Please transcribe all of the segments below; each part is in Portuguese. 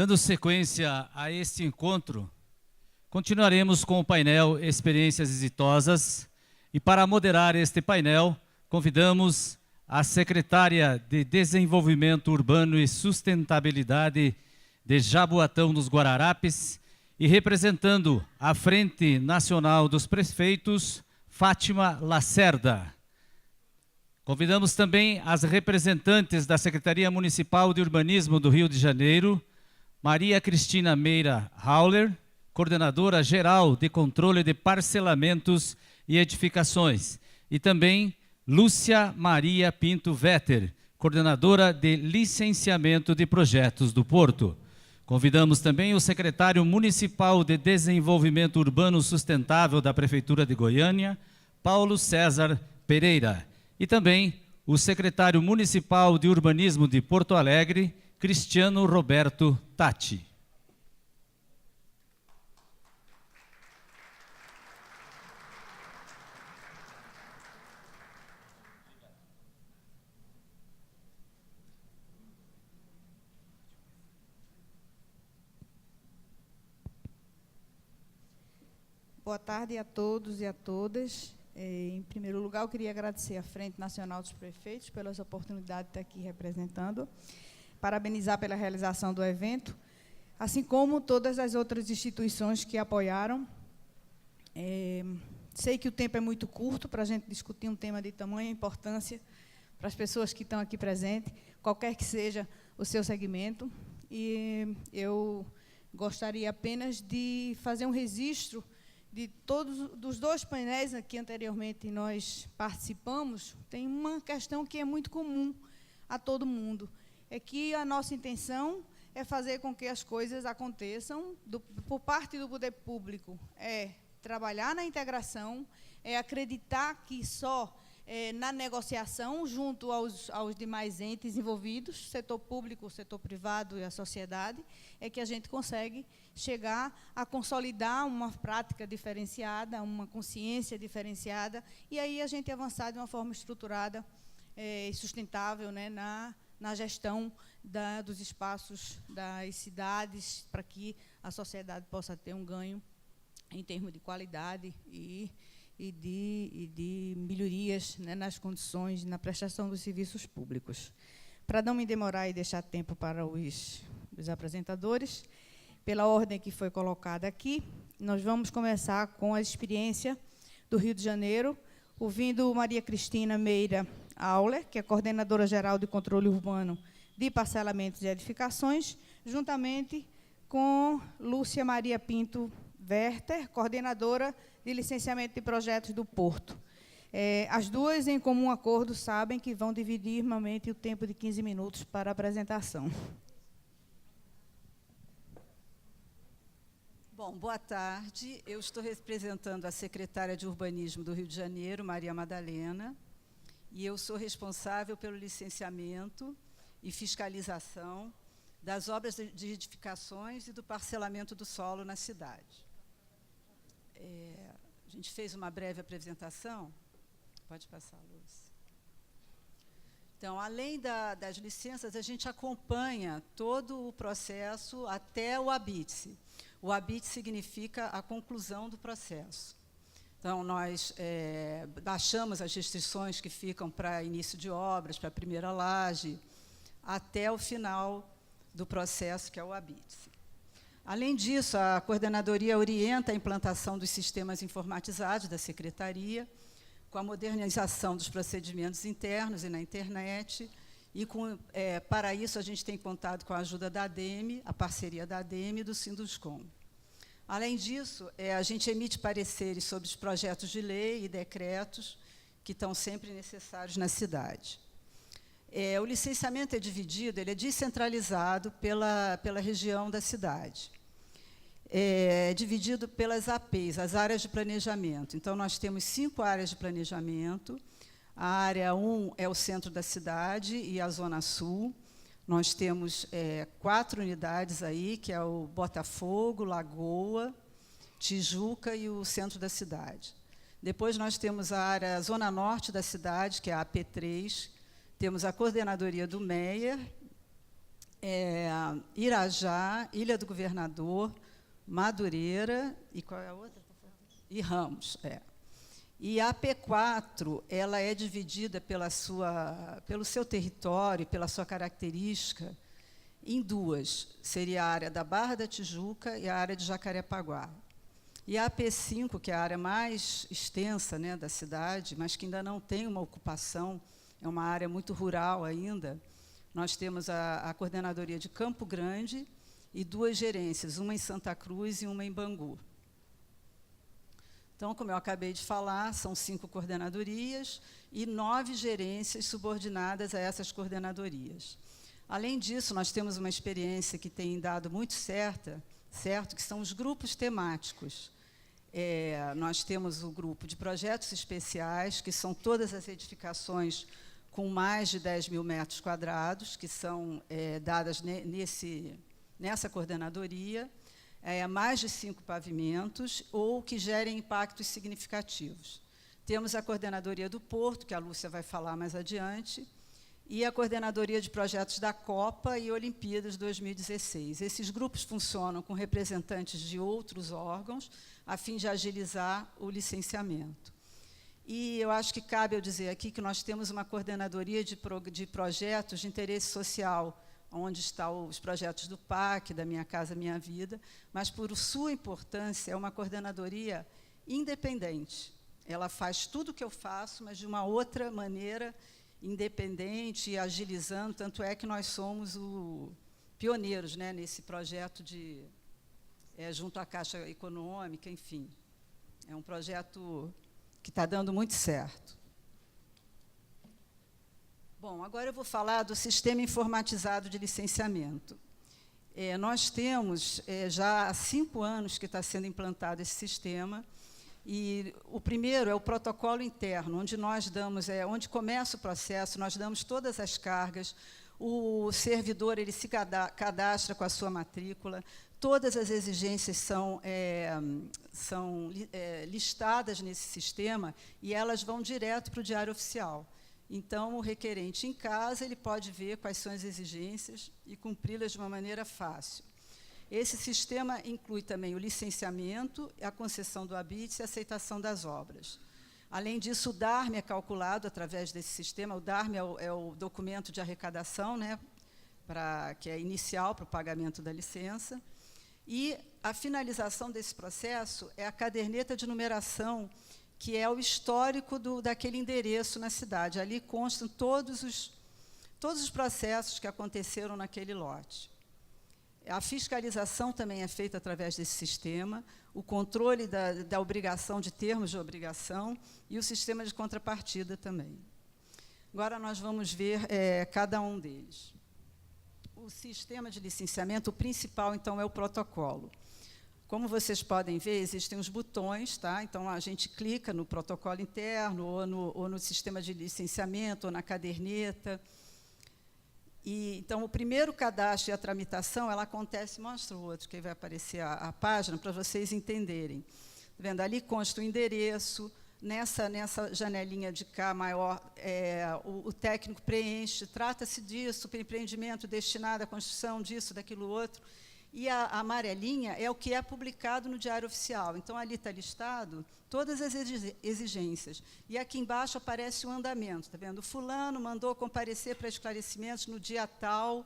Dando sequência a este encontro, continuaremos com o painel Experiências Exitosas e para moderar este painel, convidamos a secretária de Desenvolvimento Urbano e Sustentabilidade de Jaboatão dos Guararapes e representando a Frente Nacional dos Prefeitos, Fátima Lacerda. Convidamos também as representantes da Secretaria Municipal de Urbanismo do Rio de Janeiro, Maria Cristina Meira Hauler, coordenadora geral de controle de parcelamentos e edificações, e também Lúcia Maria Pinto Vetter, coordenadora de licenciamento de projetos do Porto. Convidamos também o secretário municipal de Desenvolvimento Urbano Sustentável da Prefeitura de Goiânia, Paulo César Pereira, e também o secretário municipal de Urbanismo de Porto Alegre, Cristiano Roberto Tati. Boa tarde a todos e a todas. Em primeiro lugar, eu queria agradecer à Frente Nacional dos Prefeitos pela oportunidade de estar aqui representando, parabenizar pela realização do evento, assim como todas as outras instituições que apoiaram. Sei que o tempo é muito curto para a gente discutir um tema de tamanha importância para as pessoas que estão aqui presentes, qualquer que seja o seu segmento, e eu gostaria apenas de fazer um registro de todos dos dois painéis que anteriormente nós participamos. Tem uma questão que é muito comum a todo mundo, é que a nossa intenção é fazer com que as coisas aconteçam por parte do poder público, é trabalhar na integração, é acreditar que só na negociação junto aos demais entes envolvidos, setor público, setor privado e a sociedade, é que a gente consegue chegar a consolidar uma prática diferenciada, uma consciência diferenciada, e aí a gente avançar de uma forma estruturada e sustentável, né, na gestão dos espaços das cidades, para que a sociedade possa ter um ganho em termos de qualidade e de melhorias, né, nas condições, na prestação dos serviços públicos. Para não me demorar e deixar tempo para os apresentadores, pela ordem que foi colocada aqui, nós vamos começar com a experiência do Rio de Janeiro, ouvindo Maria Cristina Meira Auler, que é coordenadora geral de controle urbano de parcelamentos e edificações, juntamente com Lúcia Maria Pinto Werther, coordenadora de licenciamento de projetos do Porto. As duas, em comum acordo, sabem que vão dividir irmãmente o tempo de 15 minutos para a apresentação. Bom, boa tarde. Eu estou representando a secretária de Urbanismo do Rio de Janeiro, Maria Madalena, e eu sou responsável pelo licenciamento e fiscalização das obras de edificações e do parcelamento do solo na cidade. A gente fez uma breve apresentação. Pode passar, Lúcia. Então, além das licenças, a gente acompanha todo o processo até o habite-se. O habite significa a conclusão do processo. Então, nós baixamos as restrições que ficam para início de obras, para a primeira laje, até o final do processo, que é o habite-se. Além disso, a coordenadoria orienta a implantação dos sistemas informatizados da Secretaria, com a modernização dos procedimentos internos e na internet, e para isso a gente tem contado com a ajuda da ADEME, a parceria da ADEME e do Sinduscom. Além disso, a gente emite pareceres sobre os projetos de lei e decretos que estão sempre necessários na cidade. O licenciamento é dividido, ele é descentralizado pela região da cidade. É dividido pelas APs, as áreas de planejamento. Então, nós temos 5 áreas de planejamento. A área 1 é o centro da cidade e a zona sul. Nós temos 4 unidades aí, que é o Botafogo, Lagoa, Tijuca e o centro da cidade. Depois, nós temos a área zona norte da cidade, que é a AP3. Temos a coordenadoria do Meier, Irajá, Ilha do Governador, Madureira, e qual é a outra? E Ramos. E a P4 ela é dividida pelo seu território, pela sua característica, em duas. Seria a área da Barra da Tijuca e a área de Jacarepaguá. E a P5, que é a área mais extensa, né, da cidade, mas que ainda não tem uma ocupação, é uma área muito rural ainda, nós temos a coordenadoria de Campo Grande e 2 gerências, uma em Santa Cruz e uma em Bangu. Então, como eu acabei de falar, são 5 coordenadorias e 9 gerências subordinadas a essas coordenadorias. Além disso, nós temos uma experiência que tem dado muito certo, que são os grupos temáticos. Nós temos o grupo de projetos especiais, que são todas as edificações com mais de 10 mil metros quadrados, que são dadas nessa coordenadoria, mais de 5 pavimentos, ou que gerem impactos significativos. Temos a coordenadoria do Porto, que a Lúcia vai falar mais adiante, e a coordenadoria de projetos da Copa e Olimpíadas 2016. Esses grupos funcionam com representantes de outros órgãos, a fim de agilizar o licenciamento. E eu acho que cabe eu dizer aqui que nós temos uma coordenadoria de projetos de interesse social, onde estão os projetos do PAC, da Minha Casa Minha Vida, mas, por sua importância, é uma coordenadoria independente. Ela faz tudo o que eu faço, mas de uma outra maneira, independente e agilizando, tanto é que nós somos pioneiros, né, nesse projeto junto à Caixa Econômica, enfim. É um projeto que está dando muito certo. Bom, agora eu vou falar do sistema informatizado de licenciamento. Nós temos já há 5 anos que está sendo implantado esse sistema, e o primeiro é o protocolo interno, onde nós damos, onde começa o processo, nós damos todas as cargas, o servidor ele se cadastra com a sua matrícula, todas as exigências são listadas nesse sistema e elas vão direto para o Diário Oficial. Então, o requerente, em casa, ele pode ver quais são as exigências e cumpri-las de uma maneira fácil. Esse sistema inclui também o licenciamento, a concessão do habite e a aceitação das obras. Além disso, o DARME é calculado através desse sistema. O DARME é o documento de arrecadação, né, que é inicial para o pagamento da licença. E a finalização desse processo é a caderneta de numeração, que é o histórico daquele endereço na cidade. Ali constam todos os processos que aconteceram naquele lote. A fiscalização também é feita através desse sistema, o controle da obrigação, de termos de obrigação, e o sistema de contrapartida também. Agora nós vamos ver cada um deles. O sistema de licenciamento, o principal, então, é o protocolo. Como vocês podem ver, existem os botões, tá? Então, a gente clica no protocolo interno, ou no sistema de licenciamento, ou na caderneta. Então, o primeiro cadastro e a tramitação, ela acontece, mostra o outro, que aí vai aparecer a página, para vocês entenderem. Tá vendo? Ali consta o endereço, nessa janelinha de cá maior, o técnico preenche, trata-se disso, empreendimento destinado à construção disso, daquilo outro. E a amarelinha é o que é publicado no Diário Oficial. Então, ali está listado todas as exigências. E aqui embaixo aparece o andamento. Está vendo? O fulano mandou comparecer para esclarecimentos no dia tal,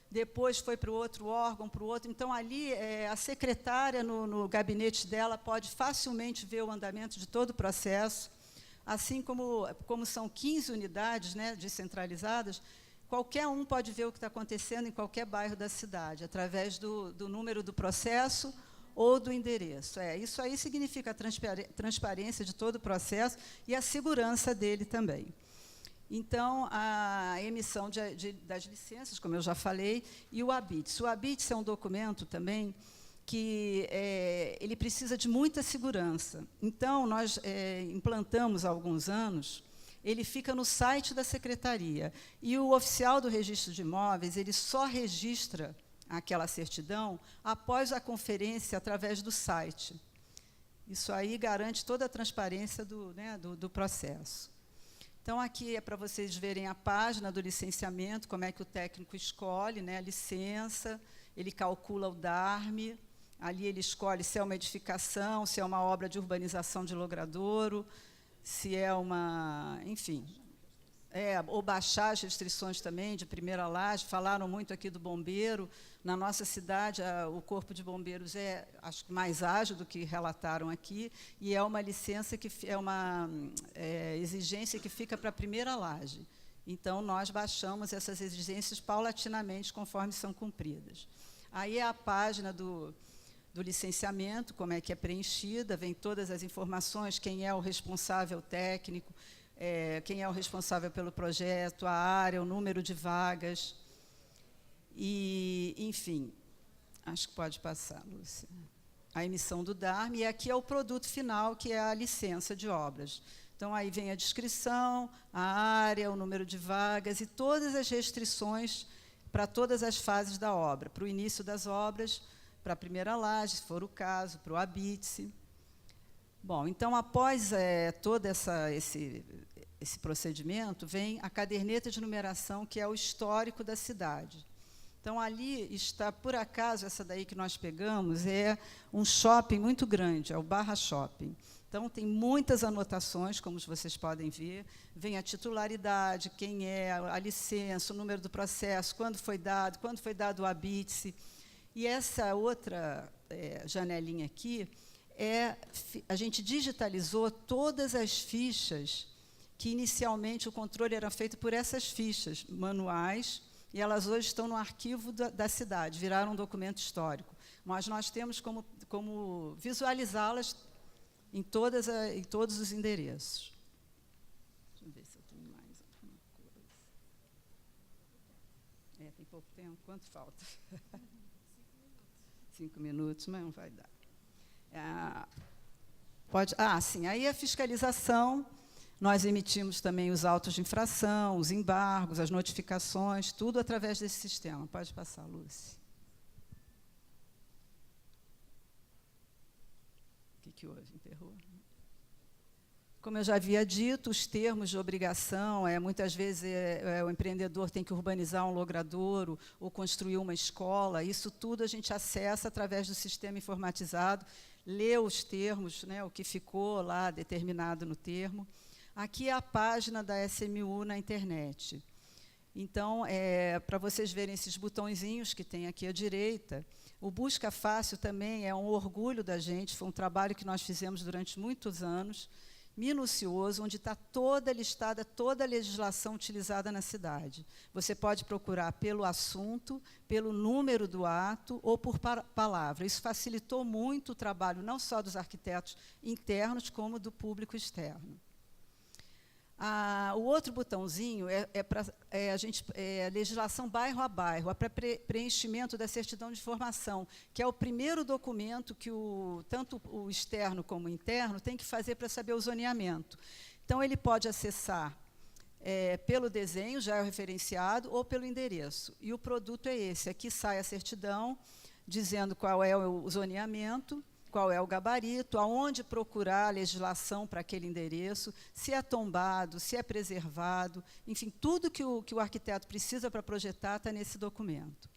depois foi para o outro órgão, para o outro. Então, ali, a secretária, no gabinete dela, pode facilmente ver o andamento de todo o processo. Assim como são 15 unidades, né, descentralizadas, qualquer um pode ver o que está acontecendo em qualquer bairro da cidade, através do número do processo ou do endereço. Isso aí significa a transparência de todo o processo e a segurança dele também. Então, a emissão das licenças, como eu já falei, e o habite. O habite é um documento também que ele precisa de muita segurança. Então, nós implantamos há alguns anos. Ele fica no site da secretaria. E o oficial do registro de imóveis, ele só registra aquela certidão após a conferência através do site. Isso aí garante toda a transparência do processo. Então, aqui é para vocês verem a página do licenciamento, como é que o técnico escolhe, né, a licença, ele calcula o DARM, ali ele escolhe se é uma edificação, se é uma obra de urbanização de logradouro, se é uma, enfim, ou baixar as restrições também de primeira laje. Falaram muito aqui do bombeiro. Na nossa cidade, o Corpo de Bombeiros é, acho que, mais ágil do que relataram aqui, e é uma licença que é uma exigência que fica para a primeira laje. Então, nós baixamos essas exigências paulatinamente, conforme são cumpridas. Aí é a página do licenciamento, como é que é preenchida, vem todas as informações, quem é o responsável técnico, quem é o responsável pelo projeto, a área, o número de vagas. E, enfim, acho que pode passar, Lúcia. A emissão do DARM, e aqui é o produto final, que é a licença de obras. Então, aí vem a descrição, a área, o número de vagas e todas as restrições para todas as fases da obra, para o início das obras, para a primeira laje, se for o caso, para o habite-se. Bom, então, após todo esse procedimento, vem a caderneta de numeração, que é o histórico da cidade. Então, ali está, por acaso, essa daí que nós pegamos, é um shopping muito grande, é o Barra Shopping. Então, tem muitas anotações, como vocês podem ver. Vem a titularidade, quem é, a licença, o número do processo, quando foi dado o habite-se. E essa outra janelinha aqui, a gente digitalizou todas as fichas que, inicialmente, o controle era feito por essas fichas manuais, e elas hoje estão no arquivo da cidade, viraram um documento histórico. Mas nós temos como visualizá-las em todos os endereços. Deixa eu ver se eu tenho mais alguma coisa. Tem pouco tempo. Quanto falta? 5 minutos, mas não vai dar. Sim, aí a fiscalização. Nós emitimos também os autos de infração, os embargos, as notificações, tudo através desse sistema. Pode passar, Lúcia. O que houve? Emperrou? Como eu já havia dito, os termos de obrigação, muitas vezes o empreendedor tem que urbanizar um logradouro ou construir uma escola. Isso tudo a gente acessa através do sistema informatizado, lê os termos, né, o que ficou lá determinado no termo. Aqui é a página da SMU na internet. Então, para vocês verem esses botõezinhos que tem aqui à direita, o Busca Fácil também é um orgulho da gente, foi um trabalho que nós fizemos durante muitos anos, minucioso, onde está toda listada, toda a legislação utilizada na cidade. Você pode procurar pelo assunto, pelo número do ato ou por palavra. Isso facilitou muito o trabalho, não só dos arquitetos internos, como do público externo. O outro botãozinho para legislação bairro a bairro, para preenchimento da certidão de formação, que é o primeiro documento que tanto o externo como o interno tem que fazer para saber o zoneamento. Então, ele pode acessar pelo desenho, já é o referenciado, ou pelo endereço. E o produto é esse. Aqui sai a certidão, dizendo qual é o zoneamento, qual é o gabarito, aonde procurar a legislação para aquele endereço, se é tombado, se é preservado, enfim, tudo que o arquiteto precisa para projetar está nesse documento.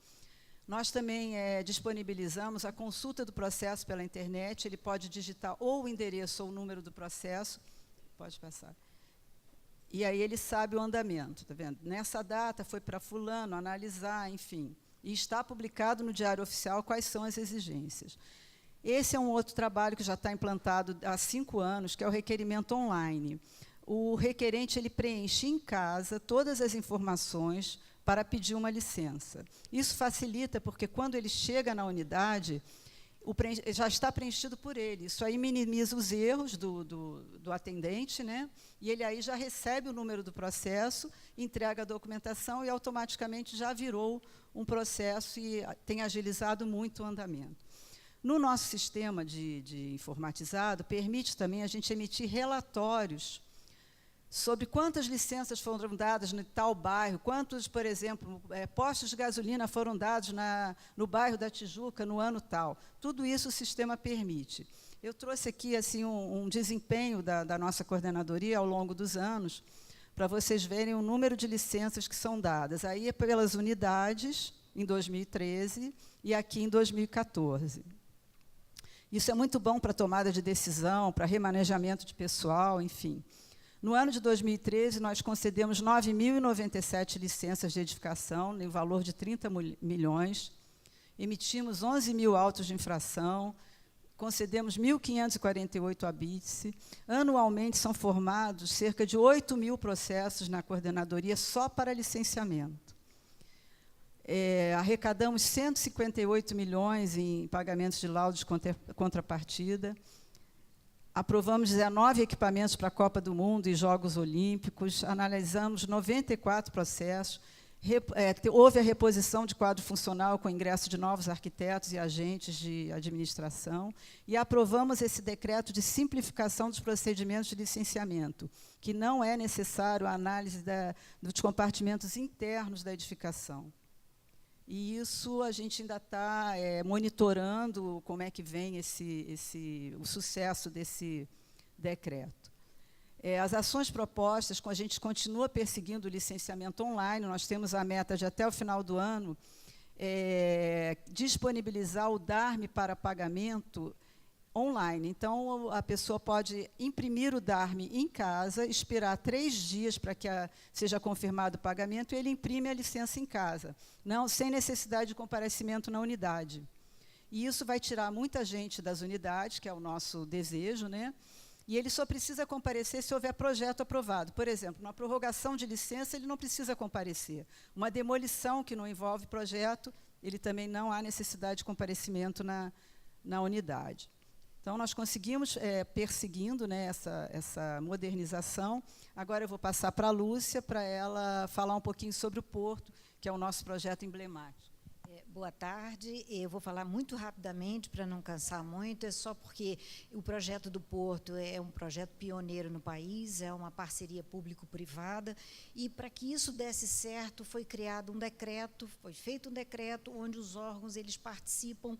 Nós também disponibilizamos a consulta do processo pela internet, ele pode digitar ou o endereço ou o número do processo, pode passar, e aí ele sabe o andamento, está vendo? Nessa data foi para fulano analisar, enfim, e está publicado no Diário Oficial quais são as exigências. Esse é um outro trabalho que já está implantado há 5 anos, que é o requerimento online. O requerente ele preenche em casa todas as informações para pedir uma licença. Isso facilita, porque quando ele chega na unidade, já está preenchido por ele. Isso aí minimiza os erros do atendente, né? E ele aí já recebe o número do processo, entrega a documentação e automaticamente já virou um processo e tem agilizado muito o andamento. No nosso sistema de informatizado, permite também a gente emitir relatórios sobre quantas licenças foram dadas no tal bairro, quantos, por exemplo, postos de gasolina foram dados no bairro da Tijuca no ano tal. Tudo isso o sistema permite. Eu trouxe aqui assim, um desempenho da nossa coordenadoria ao longo dos anos, para vocês verem o número de licenças que são dadas. Aí é pelas unidades, em 2013, e aqui em 2014. Isso é muito bom para tomada de decisão, para remanejamento de pessoal, enfim. No ano de 2013, nós concedemos 9.097 licenças de edificação, no valor de 30 milhões, emitimos 11.000 autos de infração, concedemos 1.548 habite-se. Anualmente são formados cerca de 8.000 processos na coordenadoria só para licenciamento. Arrecadamos 158 milhões em pagamentos de laudos de contrapartida. Aprovamos 19 equipamentos para a Copa do Mundo e Jogos Olímpicos. Analisamos 94 processos. Houve a reposição de quadro funcional com o ingresso de novos arquitetos e agentes de administração. E aprovamos esse decreto de simplificação dos procedimentos de licenciamento, que não é necessário a análise dos compartimentos internos da edificação. E isso a gente ainda está monitorando como é que vem o sucesso desse decreto. As ações propostas, a gente continua perseguindo o licenciamento online, nós temos a meta de, até o final do ano, disponibilizar o DARME para pagamento online. Então, a pessoa pode imprimir o DARME em casa, esperar 3 dias para que seja confirmado o pagamento, e ele imprime a licença em casa, sem necessidade de comparecimento na unidade. E isso vai tirar muita gente das unidades, que é o nosso desejo, né? E ele só precisa comparecer se houver projeto aprovado. Por exemplo, uma prorrogação de licença, ele não precisa comparecer. Uma demolição que não envolve projeto, ele também não há necessidade de comparecimento na unidade. Então, nós conseguimos, perseguindo, né, essa modernização. Agora eu vou passar para a Lúcia, para ela falar um pouquinho sobre o Porto, que é o nosso projeto emblemático. Boa tarde. Eu vou falar muito rapidamente, para não cansar muito, só porque o projeto do Porto é um projeto pioneiro no país, é uma parceria público-privada, e para que isso desse certo, foi criado um decreto, foi feito um decreto onde os órgãos eles participam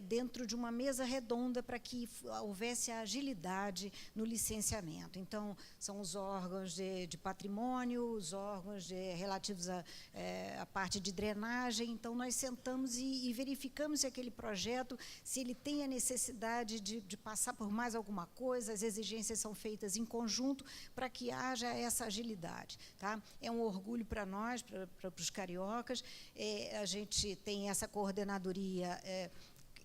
dentro de uma mesa redonda para que houvesse a agilidade no licenciamento. Então, são os órgãos de patrimônio, os órgãos relativos à parte de drenagem. Então, nós sentamos e verificamos se aquele projeto, se ele tem a necessidade de passar por mais alguma coisa, as exigências são feitas em conjunto para que haja essa agilidade. Tá? É um orgulho para nós, para os cariocas. A gente tem essa coordenadoria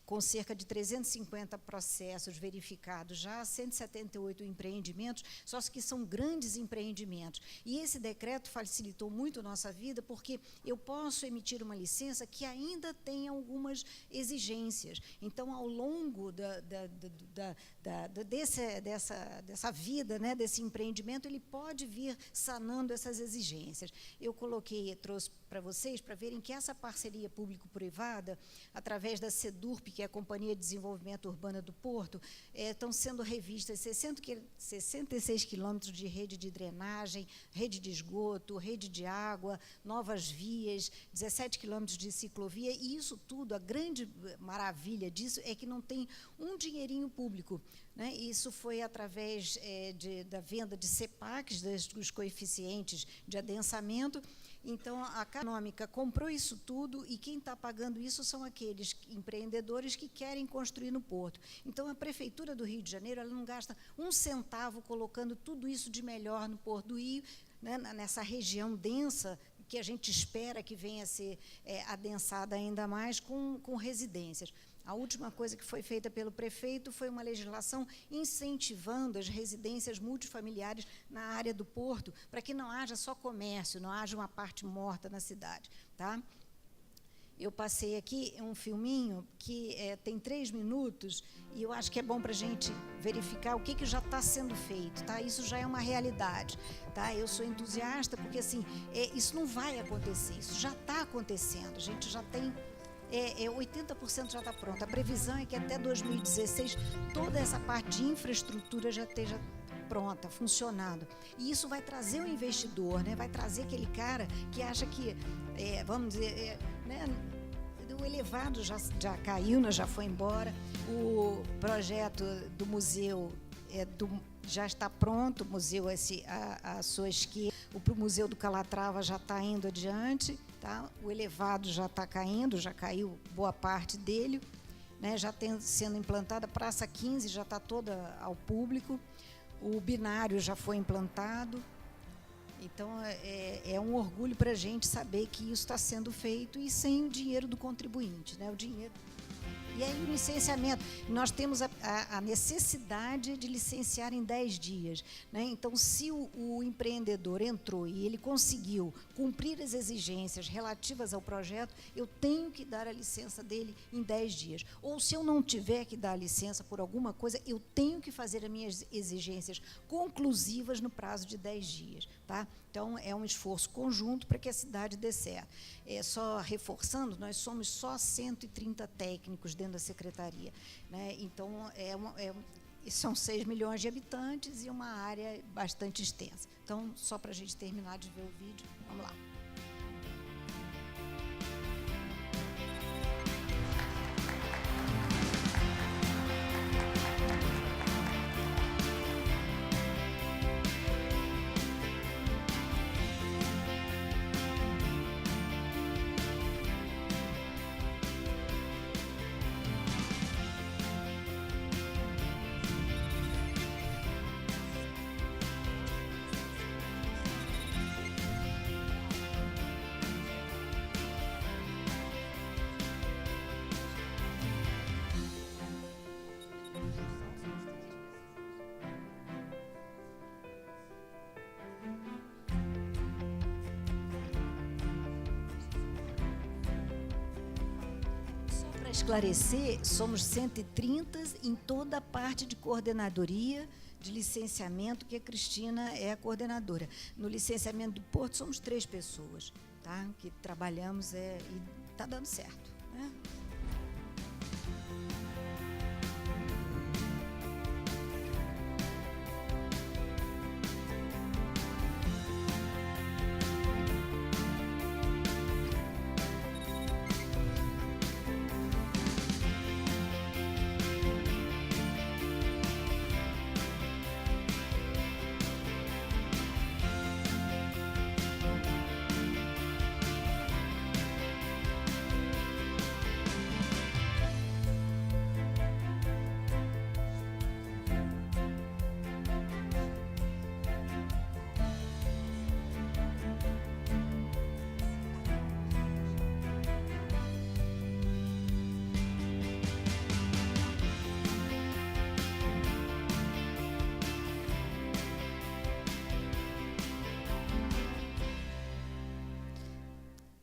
com cerca de 350 processos verificados já, 178 empreendimentos, só que são grandes empreendimentos. E esse decreto facilitou muito a nossa vida, porque eu posso emitir uma licença que ainda tem algumas exigências. Então, ao longo dessa vida, né, desse empreendimento, ele pode vir sanando essas exigências. Eu trouxe para vocês, para verem que essa parceria público-privada, através da SEDURP, que é a Companhia de Desenvolvimento Urbana do Porto, estão sendo revistas 66 quilômetros de rede de drenagem, rede de esgoto, rede de água, novas vias, 17 quilômetros de ciclovia, e isso tudo, a grande maravilha disso é que não tem um dinheirinho público. Né? Isso foi através da venda de CEPACs, dos coeficientes de adensamento. Então, a Caixa Econômica comprou isso tudo, e quem está pagando isso são aqueles empreendedores que querem construir no Porto. Então, a Prefeitura do Rio de Janeiro ela não gasta um centavo colocando tudo isso de melhor no Porto do Rio, né, nessa região densa, que a gente espera que venha a ser adensada ainda mais com residências. A última coisa que foi feita pelo prefeito foi uma legislação incentivando as residências multifamiliares na área do Porto, para que não haja só comércio, não haja uma parte morta na cidade. Tá? Eu passei aqui um filminho que tem 3 minutos, e eu acho que é bom para a gente verificar o que já está sendo feito. Tá? Isso já é uma realidade. Tá? Eu sou entusiasta, porque assim, isso não vai acontecer, isso já está acontecendo. A gente já tem... 80% já está pronto. A previsão é que até 2016 toda essa parte de infraestrutura já esteja pronta, funcionando. E isso vai trazer o investidor, né? Vai trazer aquele cara que acha que, vamos dizer, né? O elevado já caiu, né? Já foi embora. O projeto do museu já está pronto, o museu à sua esquerda. O para o Museu do Calatrava já está indo adiante, tá? O elevado já está caindo, já caiu boa parte dele, né? Já sendo implantada. A Praça 15 já está toda ao público. O binário já foi implantado. Então, é um orgulho para a gente saber que isso está sendo feito e sem o dinheiro do contribuinte, né? O dinheiro. E aí o licenciamento, nós temos a necessidade de licenciar em 10 dias. Né? Então, se o empreendedor entrou e ele conseguiu cumprir as exigências relativas ao projeto, eu tenho que dar a licença dele em 10 dias. Ou, se eu não tiver que dar a licença por alguma coisa, eu tenho que fazer as minhas exigências conclusivas no prazo de 10 dias. Tá? Então, é um esforço conjunto para que a cidade dê certo. Só reforçando, nós somos só 130 técnicos dentro da secretaria. Né? Então, são 6 milhões de habitantes e uma área bastante extensa. Então, só para a gente terminar de ver o vídeo, vamos lá. Esclarecer, somos 130 em toda a parte de coordenadoria, de licenciamento, que a Cristina é a coordenadora. No licenciamento do Porto, somos 3 pessoas, tá? Que trabalhamos e está dando certo. Né?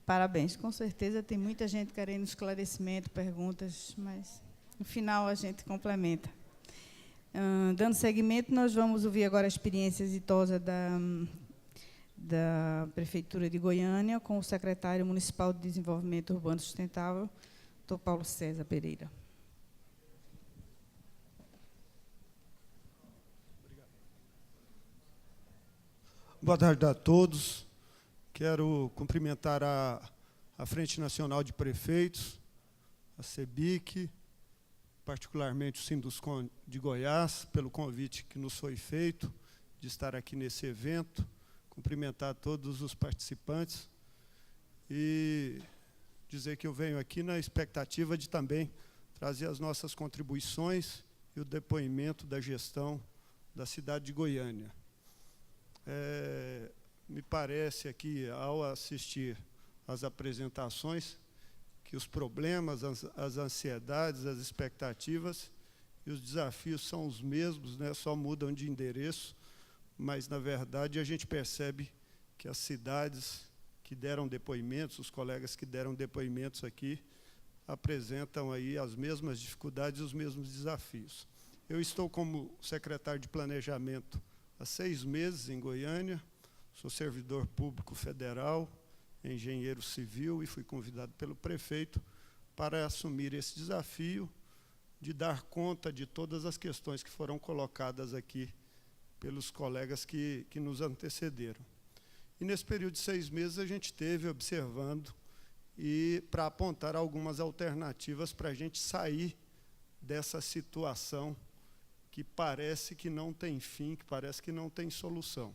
Parabéns, com certeza tem muita gente querendo esclarecimento, perguntas, mas no final a gente complementa. Dando seguimento, nós vamos ouvir agora a experiência exitosa da Prefeitura de Goiânia com o secretário municipal de Desenvolvimento Urbano Sustentável, Dr. Paulo César Pereira. Boa tarde a todos. Quero cumprimentar a Frente Nacional de Prefeitos, a CEBIC, particularmente o Sinduscon de Goiás, pelo convite que nos foi feito de estar aqui nesse evento, cumprimentar todos os participantes e dizer que eu venho aqui na expectativa de também trazer as nossas contribuições e o depoimento da gestão da cidade de Goiânia. Me parece aqui, ao assistir às apresentações, que os problemas, as ansiedades, as expectativas e os desafios são os mesmos, né? Só mudam de endereço, mas, na verdade, a gente percebe que as cidades que deram depoimentos, os colegas que deram depoimentos aqui, apresentam aí as mesmas dificuldades e os mesmos desafios. Eu estou como secretário de Planejamento há 6 meses em Goiânia, sou servidor público federal, engenheiro civil, e fui convidado pelo prefeito para assumir esse desafio de dar conta de todas as questões que foram colocadas aqui pelos colegas que nos antecederam. E nesse período de 6 meses a gente teve observando e para apontar algumas alternativas para a gente sair dessa situação que parece que não tem fim, que parece que não tem solução.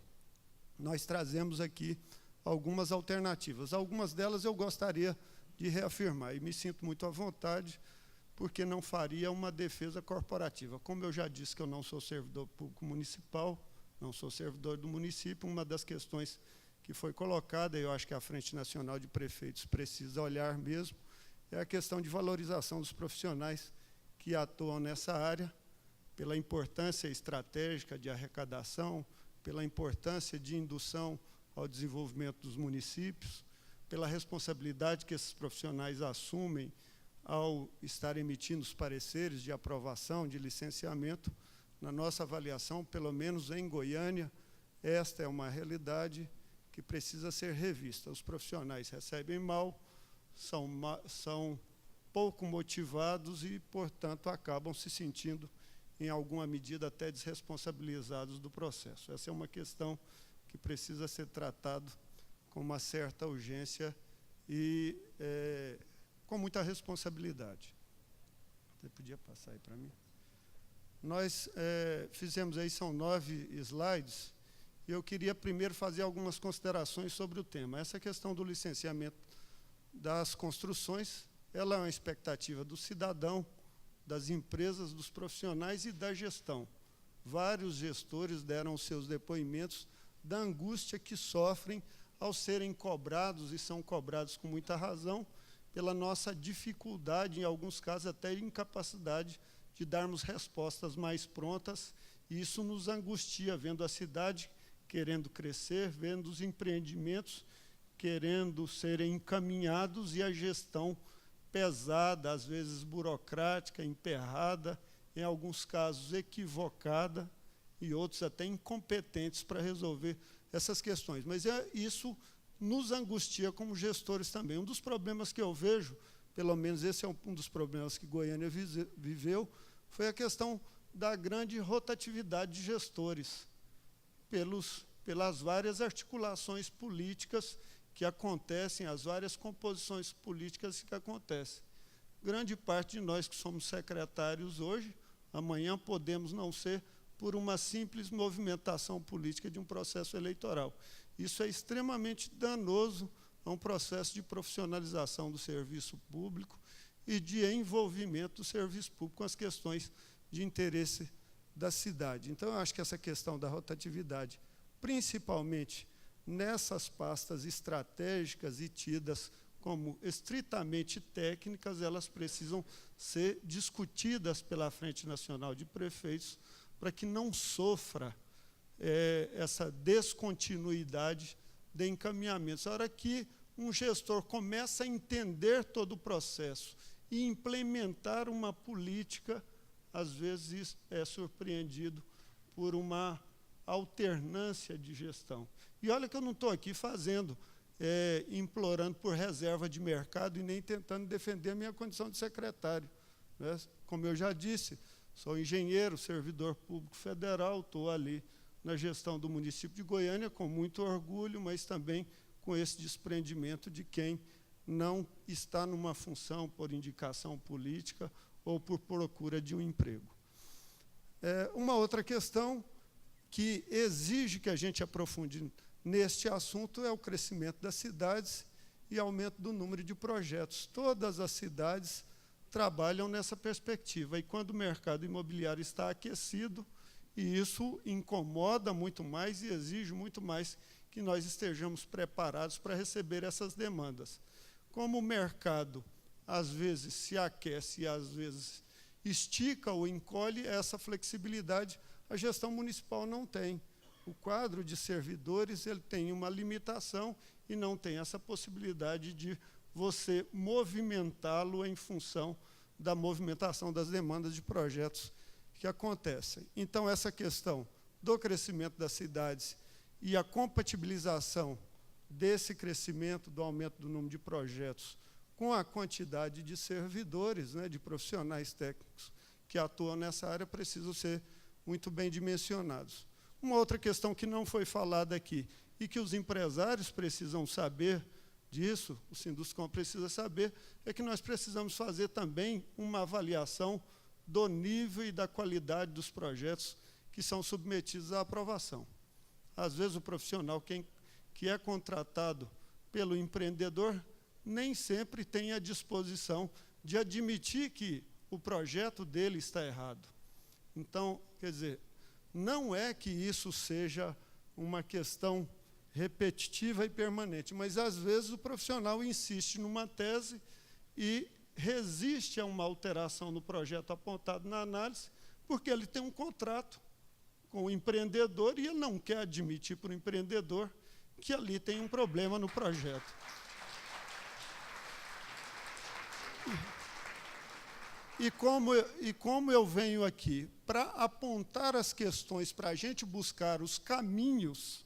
nós trazemos aqui algumas alternativas. Algumas delas eu gostaria de reafirmar, e me sinto muito à vontade, porque não faria uma defesa corporativa. Como eu já disse que eu não sou servidor público municipal, não sou servidor do município, uma das questões que foi colocada, e eu acho que a Frente Nacional de Prefeitos precisa olhar mesmo, é a questão de valorização dos profissionais que atuam nessa área, pela importância estratégica de arrecadação, pela importância de indução ao desenvolvimento dos municípios, pela responsabilidade que esses profissionais assumem ao estar emitindo os pareceres de aprovação, de licenciamento. Na nossa avaliação, pelo menos em Goiânia, esta é uma realidade que precisa ser revista. Os profissionais recebem mal, são pouco motivados e, portanto, acabam se sentindo, em alguma medida, até desresponsabilizados do processo. Essa é uma questão que precisa ser tratada com uma certa urgência e com muita responsabilidade. Você podia passar aí para mim? Nós fizemos aí, são 9 slides, e eu queria primeiro fazer algumas considerações sobre o tema. Essa questão do licenciamento das construções, ela é uma expectativa do cidadão, das empresas, dos profissionais e da gestão. Vários gestores deram os seus depoimentos da angústia que sofrem ao serem cobrados, e são cobrados com muita razão, pela nossa dificuldade, em alguns casos até incapacidade, de darmos respostas mais prontas, e isso nos angustia, vendo a cidade querendo crescer, vendo os empreendimentos querendo serem encaminhados e a gestão pesada, às vezes burocrática, emperrada, em alguns casos equivocada, e outros até incompetentes para resolver essas questões. Mas isso nos angustia como gestores também. Um dos problemas que eu vejo, pelo menos esse é um dos problemas que Goiânia viveu, foi a questão da grande rotatividade de gestores, pelas várias articulações políticas que acontecem, as várias composições políticas que acontecem. Grande parte de nós que somos secretários hoje, amanhã podemos não ser, por uma simples movimentação política de um processo eleitoral. Isso é extremamente danoso a um processo de profissionalização do serviço público e de envolvimento do serviço público com as questões de interesse da cidade. Então, eu acho que essa questão da rotatividade, principalmente nessas pastas estratégicas e tidas como estritamente técnicas, elas precisam ser discutidas pela Frente Nacional de Prefeitos para que não sofra essa descontinuidade de encaminhamentos. A hora que um gestor começa a entender todo o processo e implementar uma política, às vezes é surpreendido por uma alternância de gestão. E olha que eu não estou aqui implorando por reserva de mercado e nem tentando defender a minha condição de secretário, né? Como eu já disse, sou engenheiro, servidor público federal, estou ali na gestão do município de Goiânia com muito orgulho, mas também com esse desprendimento de quem não está numa função por indicação política ou por procura de um emprego. Uma outra questão que exige que a gente aprofunde neste assunto é o crescimento das cidades e aumento do número de projetos. Todas as cidades trabalham nessa perspectiva, e quando o mercado imobiliário está aquecido, e isso incomoda muito mais e exige muito mais que nós estejamos preparados para receber essas demandas. Como o mercado, às vezes, se aquece e, às vezes, estica ou encolhe, essa flexibilidade a gestão municipal não tem. O quadro de servidores ele tem uma limitação e não tem essa possibilidade de você movimentá-lo em função da movimentação das demandas de projetos que acontecem. Então, essa questão do crescimento das cidades e a compatibilização desse crescimento, do aumento do número de projetos, com a quantidade de servidores, né, de profissionais técnicos que atuam nessa área, precisam ser muito bem dimensionados. Uma outra questão que não foi falada aqui, e que os empresários precisam saber disso, o Sinduscom precisa saber, é que nós precisamos fazer também uma avaliação do nível e da qualidade dos projetos que são submetidos à aprovação. Às vezes, o profissional que é contratado pelo empreendedor nem sempre tem a disposição de admitir que o projeto dele está errado. Então, quer dizer, não é que isso seja uma questão repetitiva e permanente, mas, às vezes, o profissional insiste numa tese e resiste a uma alteração no projeto apontado na análise, porque ele tem um contrato com o empreendedor e ele não quer admitir para o empreendedor que ali tem um problema no projeto. E como eu venho aqui para apontar as questões, para a gente buscar os caminhos,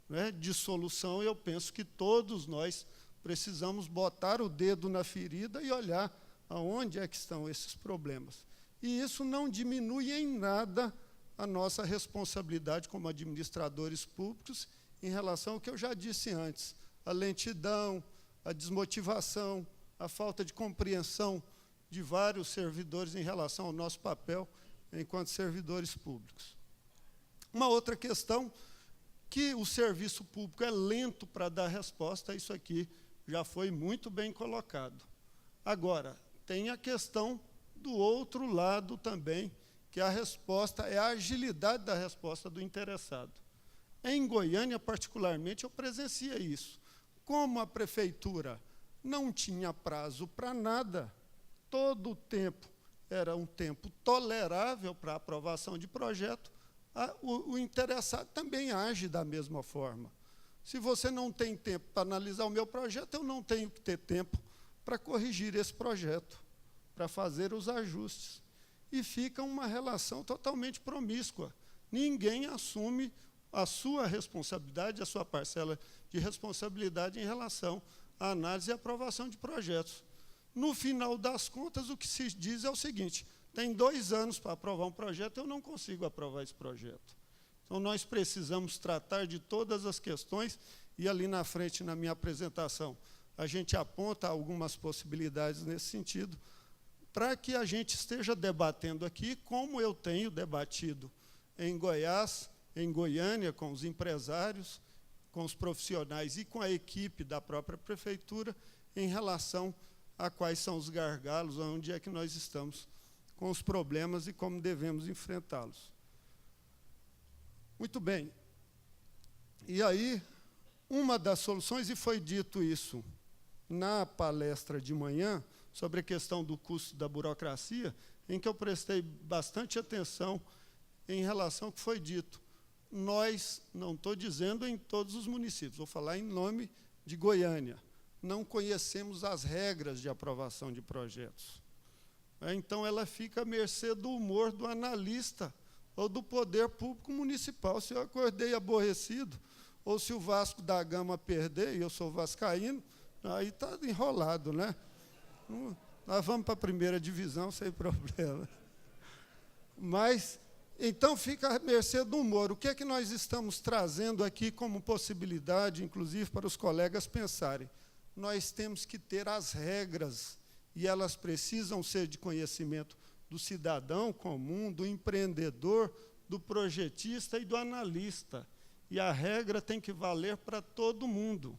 né, de solução, eu penso que todos nós precisamos botar o dedo na ferida e olhar aonde é que estão esses problemas. E isso não diminui em nada a nossa responsabilidade como administradores públicos em relação ao que eu já disse antes, a lentidão, a desmotivação, a falta de compreensão de vários servidores em relação ao nosso papel enquanto servidores públicos. Uma outra questão, que o serviço público é lento para dar resposta, isso aqui já foi muito bem colocado. Agora, tem a questão do outro lado também, que a resposta é a agilidade da resposta do interessado. Em Goiânia, particularmente, eu presenciei isso. Como a prefeitura não tinha prazo para nada, todo o tempo era um tempo tolerável para a aprovação de projeto, o interessado também age da mesma forma. Se você não tem tempo para analisar o meu projeto, eu não tenho que ter tempo para corrigir esse projeto, para fazer os ajustes. E fica uma relação totalmente promíscua. Ninguém assume a sua responsabilidade, a sua parcela de responsabilidade em relação à análise e aprovação de projetos. No final das contas, o que se diz é o seguinte: tem 2 anos para aprovar um projeto, eu não consigo aprovar esse projeto. Então, nós precisamos tratar de todas as questões, e ali na frente, na minha apresentação, a gente aponta algumas possibilidades nesse sentido, para que a gente esteja debatendo aqui, como eu tenho debatido em Goiás, em Goiânia, com os empresários, com os profissionais e com a equipe da própria prefeitura, em relação a quais são os gargalos, onde é que nós estamos com os problemas e como devemos enfrentá-los. Muito bem. E aí, uma das soluções, e foi dito isso na palestra de manhã, sobre a questão do custo da burocracia, em que eu prestei bastante atenção em relação ao que foi dito. Nós, não estou dizendo em todos os municípios, vou falar em nome de Goiânia, não conhecemos as regras de aprovação de projetos. Então, ela fica à mercê do humor do analista ou do poder público municipal. Se eu acordei aborrecido, ou se o Vasco da Gama perder, e eu sou vascaíno, aí está enrolado, né? Nós vamos para a primeira divisão sem problema. Mas, então, fica à mercê do humor. O que é que nós estamos trazendo aqui como possibilidade, inclusive, para os colegas pensarem? Nós temos que ter as regras, e elas precisam ser de conhecimento do cidadão comum, do empreendedor, do projetista e do analista. E a regra tem que valer para todo mundo.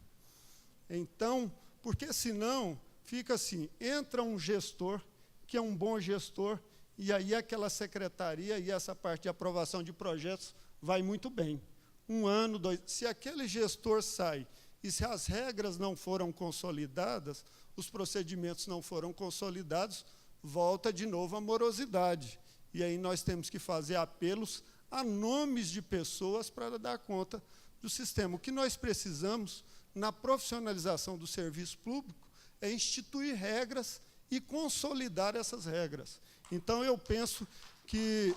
Então, porque senão fica assim, entra um gestor, que é um bom gestor, e aí aquela secretaria e essa parte de aprovação de projetos vai muito bem. 1 ano, 2... Se aquele gestor sai e se as regras não foram consolidadas, os procedimentos não foram consolidados, volta de novo a morosidade. E aí nós temos que fazer apelos a nomes de pessoas para dar conta do sistema. O que nós precisamos, na profissionalização do serviço público, é instituir regras e consolidar essas regras. Então, eu penso que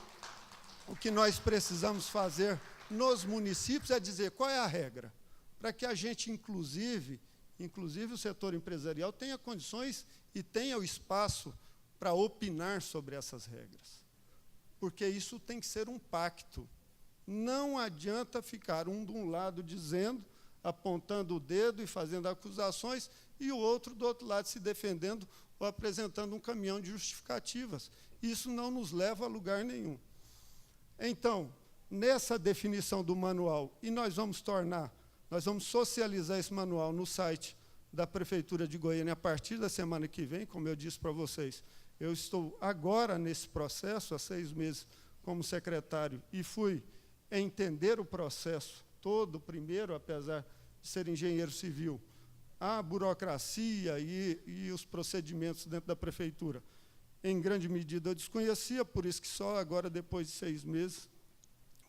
o que nós precisamos fazer nos municípios é dizer qual é a regra, para que a gente, inclusive o setor empresarial, tenha condições e tenha o espaço para opinar sobre essas regras. Porque isso tem que ser um pacto. Não adianta ficar um de um lado dizendo, apontando o dedo e fazendo acusações, e o outro do outro lado se defendendo ou apresentando um caminhão de justificativas. Isso não nos leva a lugar nenhum. Então, nessa definição do manual, e nós vamos socializar esse manual no site da Prefeitura de Goiânia a partir da semana que vem, como eu disse para vocês. Eu estou agora nesse processo, há 6 meses como secretário, e fui entender o processo todo primeiro, apesar de ser engenheiro civil, a burocracia e os procedimentos dentro da Prefeitura. Em grande medida eu desconhecia, por isso que só agora, depois de 6 meses,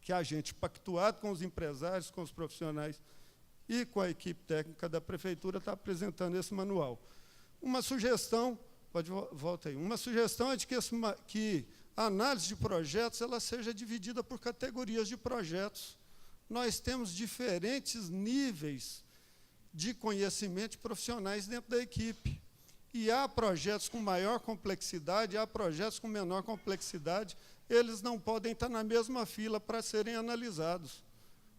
que a gente, pactuado com os empresários, com os profissionais e com a equipe técnica da Prefeitura, está apresentando esse manual. Uma sugestão, volta aí, uma sugestão é de que a análise de projetos ela seja dividida por categorias de projetos. Nós temos diferentes níveis de conhecimento de profissionais dentro da equipe. E há projetos com maior complexidade, há projetos com menor complexidade, eles não podem estar na mesma fila para serem analisados.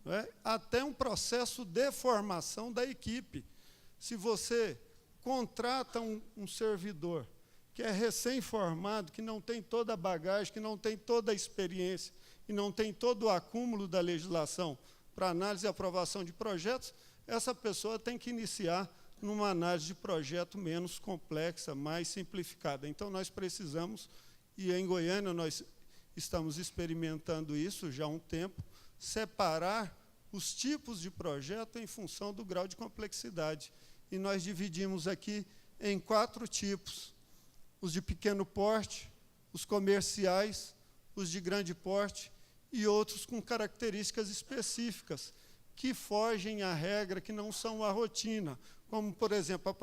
Não é? Até um processo de formação da equipe. Se você contrata um servidor que é recém-formado, que não tem toda a bagagem, que não tem toda a experiência, e não tem todo o acúmulo da legislação para análise e aprovação de projetos, essa pessoa tem que iniciar numa análise de projeto menos complexa, mais simplificada. Então, nós precisamos, e em Goiânia nós estamos experimentando isso já há um tempo, separar os tipos de projeto em função do grau de complexidade. E nós dividimos aqui em 4 tipos: os de pequeno porte, os comerciais, os de grande porte e outros com características específicas, que fogem à regra, que não são a rotina, como, por exemplo,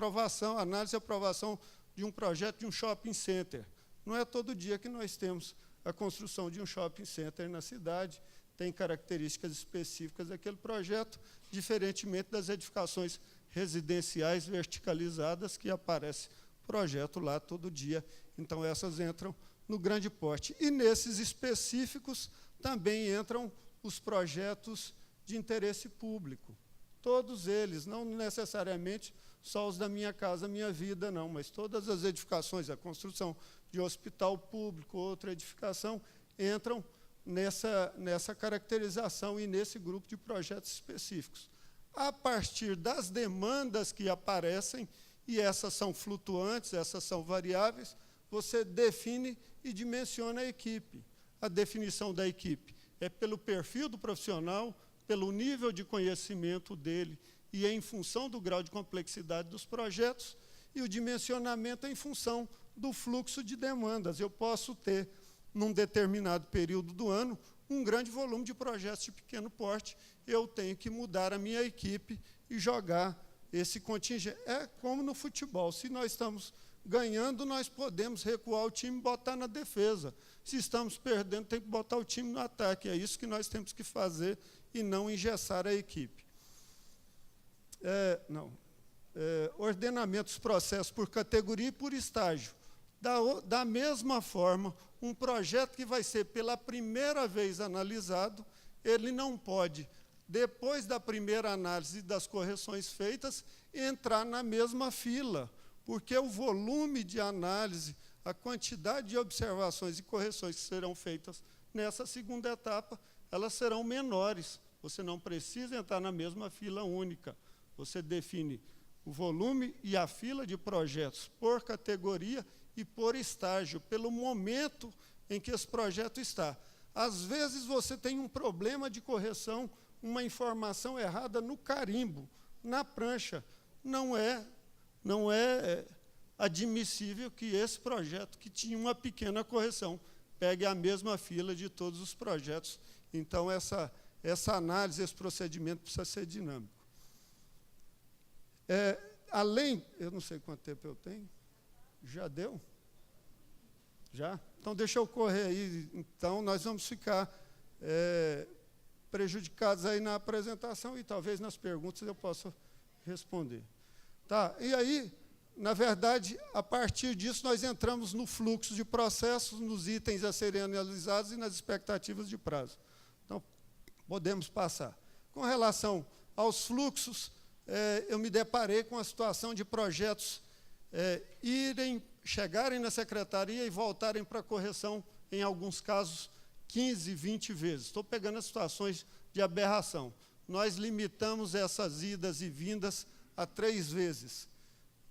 análise e aprovação de um projeto de um shopping center. Não é todo dia que nós temos a construção de um shopping center na cidade, tem características específicas daquele projeto, diferentemente das edificações residenciais verticalizadas, que aparece projeto lá todo dia. Então, essas entram no grande porte. E, nesses específicos, também entram os projetos de interesse público. Todos eles, não necessariamente só os da Minha Casa Minha Vida, não, mas todas as edificações, a construção de hospital público, outra edificação, entram nessa caracterização e nesse grupo de projetos específicos. A partir das demandas que aparecem, e essas são flutuantes, essas são variáveis, você define e dimensiona a equipe. A definição da equipe é pelo perfil do profissional, pelo nível de conhecimento dele e em função do grau de complexidade dos projetos, e o dimensionamento em função do fluxo de demandas. Eu posso ter, num determinado período do ano, um grande volume de projetos de pequeno porte, eu tenho que mudar a minha equipe e jogar esse contingente. É como no futebol, se nós estamos ganhando, nós podemos recuar o time e botar na defesa. Se estamos perdendo, tem que botar o time no ataque. É isso que nós temos que fazer e não engessar a equipe. Ordenamento dos processos por categoria e por estágio. Da mesma forma, um projeto que vai ser pela primeira vez analisado, ele não pode, depois da primeira análise e das correções feitas, entrar na mesma fila, porque o volume de análise, a quantidade de observações e correções que serão feitas nessa segunda etapa, elas serão menores. Você não precisa entrar na mesma fila única. Você define o volume e a fila de projetos por categoria e por estágio, pelo momento em que esse projeto está. Às vezes, você tem um problema de correção, uma informação errada no carimbo, na prancha. Não é admissível que esse projeto, que tinha uma pequena correção, pegue a mesma fila de todos os projetos. Então, essa análise, esse procedimento precisa ser dinâmico. Eu não sei quanto tempo eu tenho. Já deu? Já? Então, deixa eu correr aí. Então, nós vamos ficar prejudicados aí na apresentação e talvez nas perguntas eu possa responder. Tá? E aí, na verdade, a partir disso, nós entramos no fluxo de processos, nos itens a serem analisados e nas expectativas de prazo. Então, podemos passar. Com relação aos fluxos, eu me deparei com a situação de projetos chegarem na secretaria e voltarem para correção, em alguns casos, 15, 20 vezes. Estou pegando as situações de aberração. Nós limitamos essas idas e vindas a 3 vezes.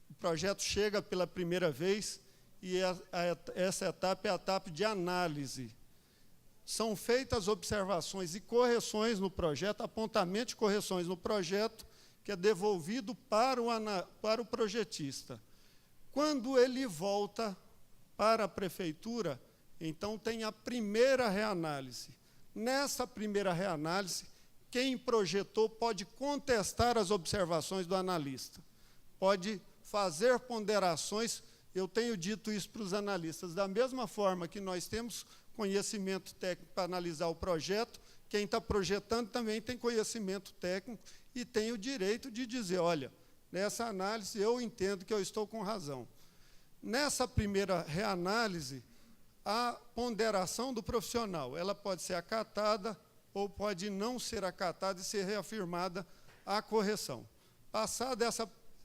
O projeto chega pela primeira vez e essa etapa é a etapa de análise. São feitas observações e correções no projeto, apontamento de correções no projeto, que é devolvido para o projetista. Quando ele volta para a prefeitura, então tem a primeira reanálise. Nessa primeira reanálise, quem projetou pode contestar as observações do analista, pode fazer ponderações. Eu tenho dito isso para os analistas, da mesma forma que nós temos conhecimento técnico para analisar o projeto, quem está projetando também tem conhecimento técnico e tem o direito de dizer, olha, nessa análise eu entendo que eu estou com razão. Nessa primeira reanálise, a ponderação do profissional, ela pode ser acatada ou pode não ser acatada e ser reafirmada a correção. Passada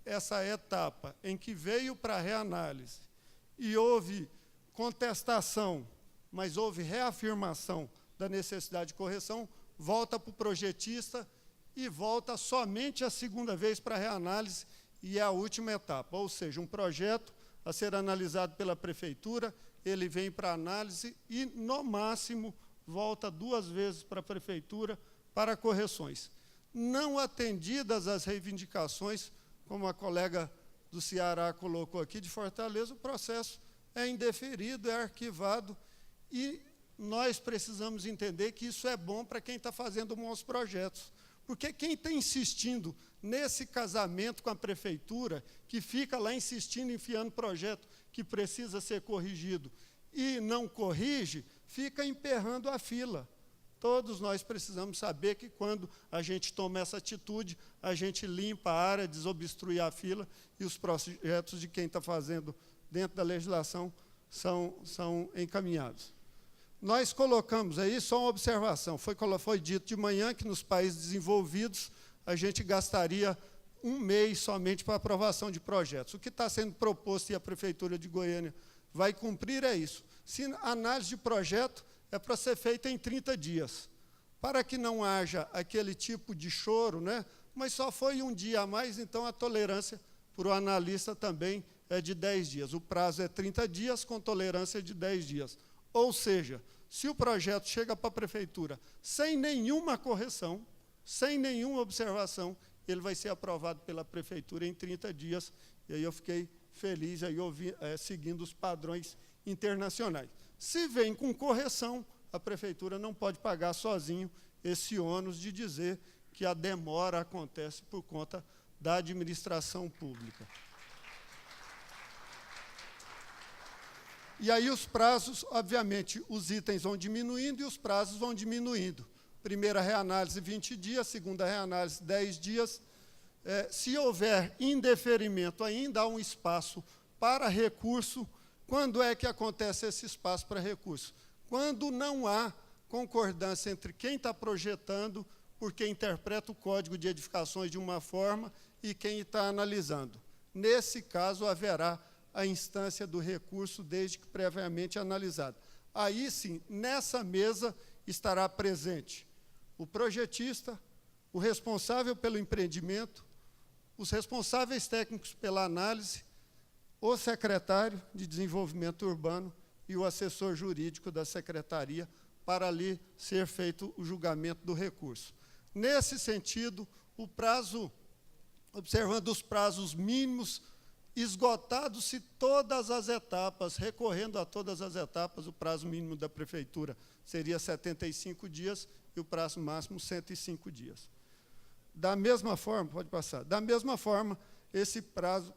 essa etapa em que veio para a reanálise e houve contestação, mas houve reafirmação da necessidade de correção, volta para o projetista e volta somente a segunda vez para a reanálise e é a última etapa, ou seja, um projeto a ser analisado pela prefeitura, ele vem para análise e, no máximo, volta 2 vezes para a prefeitura para correções. Não atendidas as reivindicações, como a colega do Ceará colocou aqui, de Fortaleza, o processo é indeferido, é arquivado, e nós precisamos entender que isso é bom para quem está fazendo bons projetos. Porque quem está insistindo nesse casamento com a prefeitura, que fica lá insistindo, enfiando projeto que precisa ser corrigido, e não corrige, fica emperrando a fila. Todos nós precisamos saber que, quando a gente toma essa atitude, a gente limpa a área, desobstrui a fila, e os projetos de quem está fazendo dentro da legislação são encaminhados. Nós colocamos aí só uma observação. Foi dito de manhã que nos países desenvolvidos a gente gastaria 1 mês somente para aprovação de projetos. O que está sendo proposto e a Prefeitura de Goiânia vai cumprir é isso. Se a análise de projeto é para ser feita em 30 dias, para que não haja aquele tipo de choro, né? Mas só foi 1 dia a mais, então a tolerância para o analista também é de 10 dias. O prazo é 30 dias, com tolerância de 10 dias. Ou seja, se o projeto chega para a prefeitura sem nenhuma correção, sem nenhuma observação, ele vai ser aprovado pela prefeitura em 30 dias. E aí eu fiquei feliz, aí seguindo os padrões internacionais. Se vem com correção, a prefeitura não pode pagar sozinho esse ônus de dizer que a demora acontece por conta da administração pública. E aí os prazos, obviamente, os itens vão diminuindo e os prazos vão diminuindo. Primeira reanálise, 20 dias, segunda reanálise, 10 dias. Se houver indeferimento, ainda há um espaço para recurso. Quando é que acontece esse espaço para recurso? Quando não há concordância entre quem está projetando, porque interpreta o Código de Edificações de uma forma, e quem está analisando. Nesse caso, haverá a instância do recurso, desde que previamente analisado. Aí, sim, nessa mesa estará presente o projetista, o responsável pelo empreendimento, os responsáveis técnicos pela análise, o secretário de Desenvolvimento Urbano e o assessor jurídico da secretaria, para ali ser feito o julgamento do recurso. Nesse sentido, o prazo, observando os prazos mínimos, esgotados-se todas as etapas, recorrendo a todas as etapas, o prazo mínimo da prefeitura seria 75 dias e o prazo máximo 105 dias. Da mesma forma, pode passar, da mesma forma, esse prazo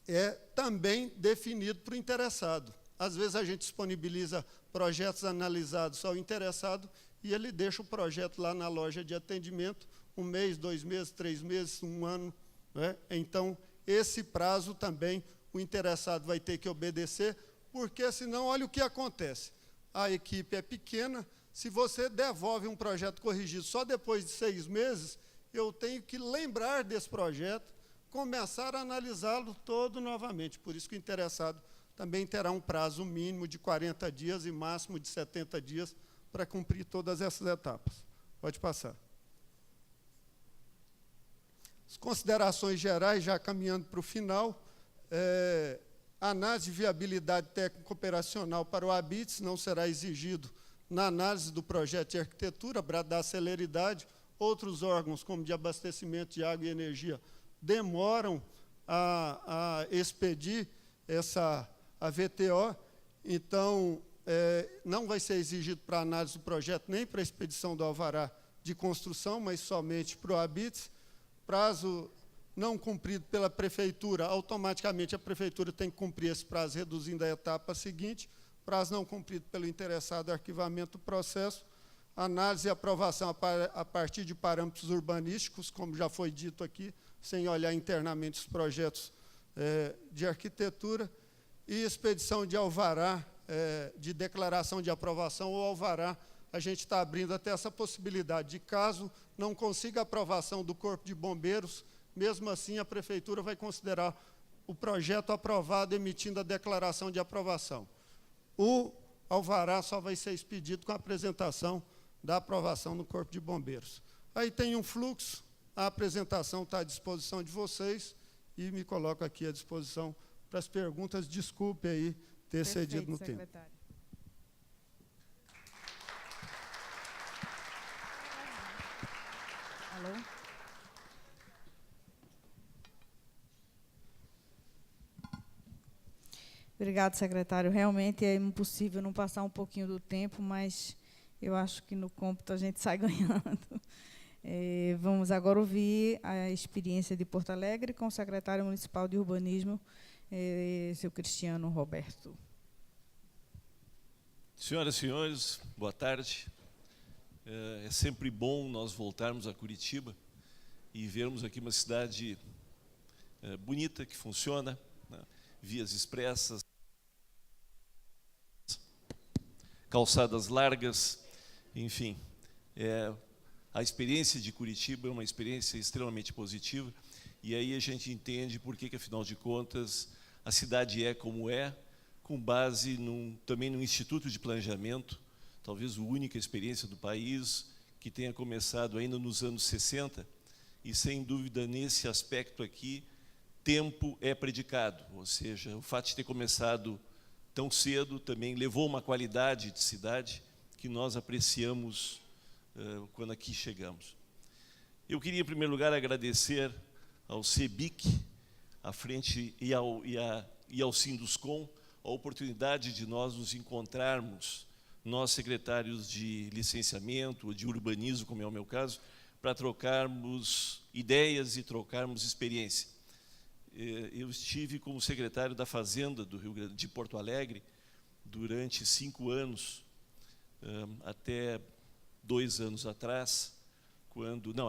é também definido para o interessado. Às vezes a gente disponibiliza projetos analisados ao interessado e ele deixa o projeto lá na loja de atendimento 1 mês, 2 meses, 3 meses, 1 ano, né? Então, esse prazo também o interessado vai ter que obedecer, porque senão, olha o que acontece. A equipe é pequena, se você devolve um projeto corrigido só depois de 6 meses, eu tenho que lembrar desse projeto, começar a analisá-lo todo novamente. Por isso que o interessado também terá um prazo mínimo de 40 dias e máximo de 70 dias para cumprir todas essas etapas. Pode passar. As considerações gerais, já caminhando para o final, a análise de viabilidade técnico-operacional para o ABITS não será exigido na análise do projeto de arquitetura, para dar celeridade. Outros órgãos, como de abastecimento de água e energia, demoram a expedir a VTO, então, não vai ser exigido para análise do projeto, nem para a expedição do alvará de construção, mas somente para o ABITS. Prazo não cumprido pela prefeitura, automaticamente a prefeitura tem que cumprir esse prazo, reduzindo a etapa seguinte. Prazo não cumprido pelo interessado, arquivamento do processo. Análise e aprovação a partir de parâmetros urbanísticos, como já foi dito aqui, sem olhar internamente os projetos de arquitetura. E expedição de alvará, de declaração de aprovação ou alvará, a gente está abrindo até essa possibilidade de, caso não consiga aprovação do Corpo de Bombeiros, mesmo assim a Prefeitura vai considerar o projeto aprovado, emitindo a declaração de aprovação. O alvará só vai ser expedido com a apresentação da aprovação no Corpo de Bombeiros. Aí tem um fluxo, a apresentação está à disposição de vocês, e me coloco aqui à disposição para as perguntas. Desculpe aí ter cedido no tempo. Alô? Obrigado, secretário. Realmente é impossível não passar um pouquinho do tempo, mas eu acho que no cômputo a gente sai ganhando. Vamos agora ouvir a experiência de Porto Alegre com o secretário municipal de urbanismo, seu Cristiano Roberto. Senhoras e senhores, boa tarde. É sempre bom nós voltarmos a Curitiba e vermos aqui uma cidade bonita, que funciona, né? Vias expressas, calçadas largas, enfim. A experiência de Curitiba é uma experiência extremamente positiva, e aí a gente entende por que, afinal de contas, a cidade é como é, com base também no Instituto de Planejamento, talvez a única experiência do país, que tenha começado ainda nos anos 60, e, sem dúvida, nesse aspecto aqui, tempo é predicado, ou seja, o fato de ter começado tão cedo também levou uma qualidade de cidade que nós apreciamos quando aqui chegamos. Eu queria, em primeiro lugar, agradecer ao CEBIC, à frente, e ao Sinduscom, a oportunidade de nós nos encontrarmos, nós secretários de licenciamento, de urbanismo, como é o meu caso, para trocarmos ideias e trocarmos experiência. Eu estive como secretário da Fazenda do Rio Grande de Porto Alegre durante 5 anos, até 2 anos atrás,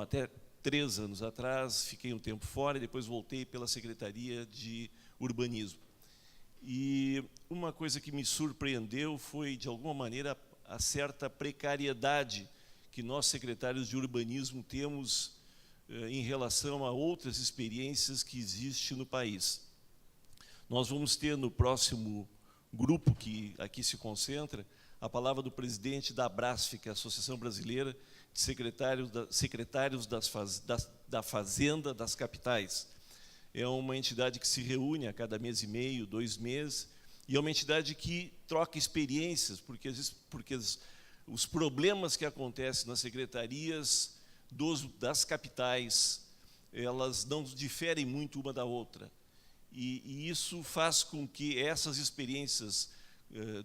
até 3 anos atrás, fiquei um tempo fora e depois voltei pela Secretaria de Urbanismo. E uma coisa que me surpreendeu foi, de alguma maneira, a certa precariedade que nós, secretários de urbanismo, temos em relação a outras experiências que existem no país. Nós vamos ter no próximo grupo que aqui se concentra a palavra do presidente da Abrasf, que é a Associação Brasileira de Secretários da Fazenda das Capitais. É uma entidade que se reúne a cada mês e meio, 2 meses, e é uma entidade que troca experiências, porque os problemas que acontecem nas secretarias das capitais, elas não diferem muito uma da outra. E isso faz com que essas experiências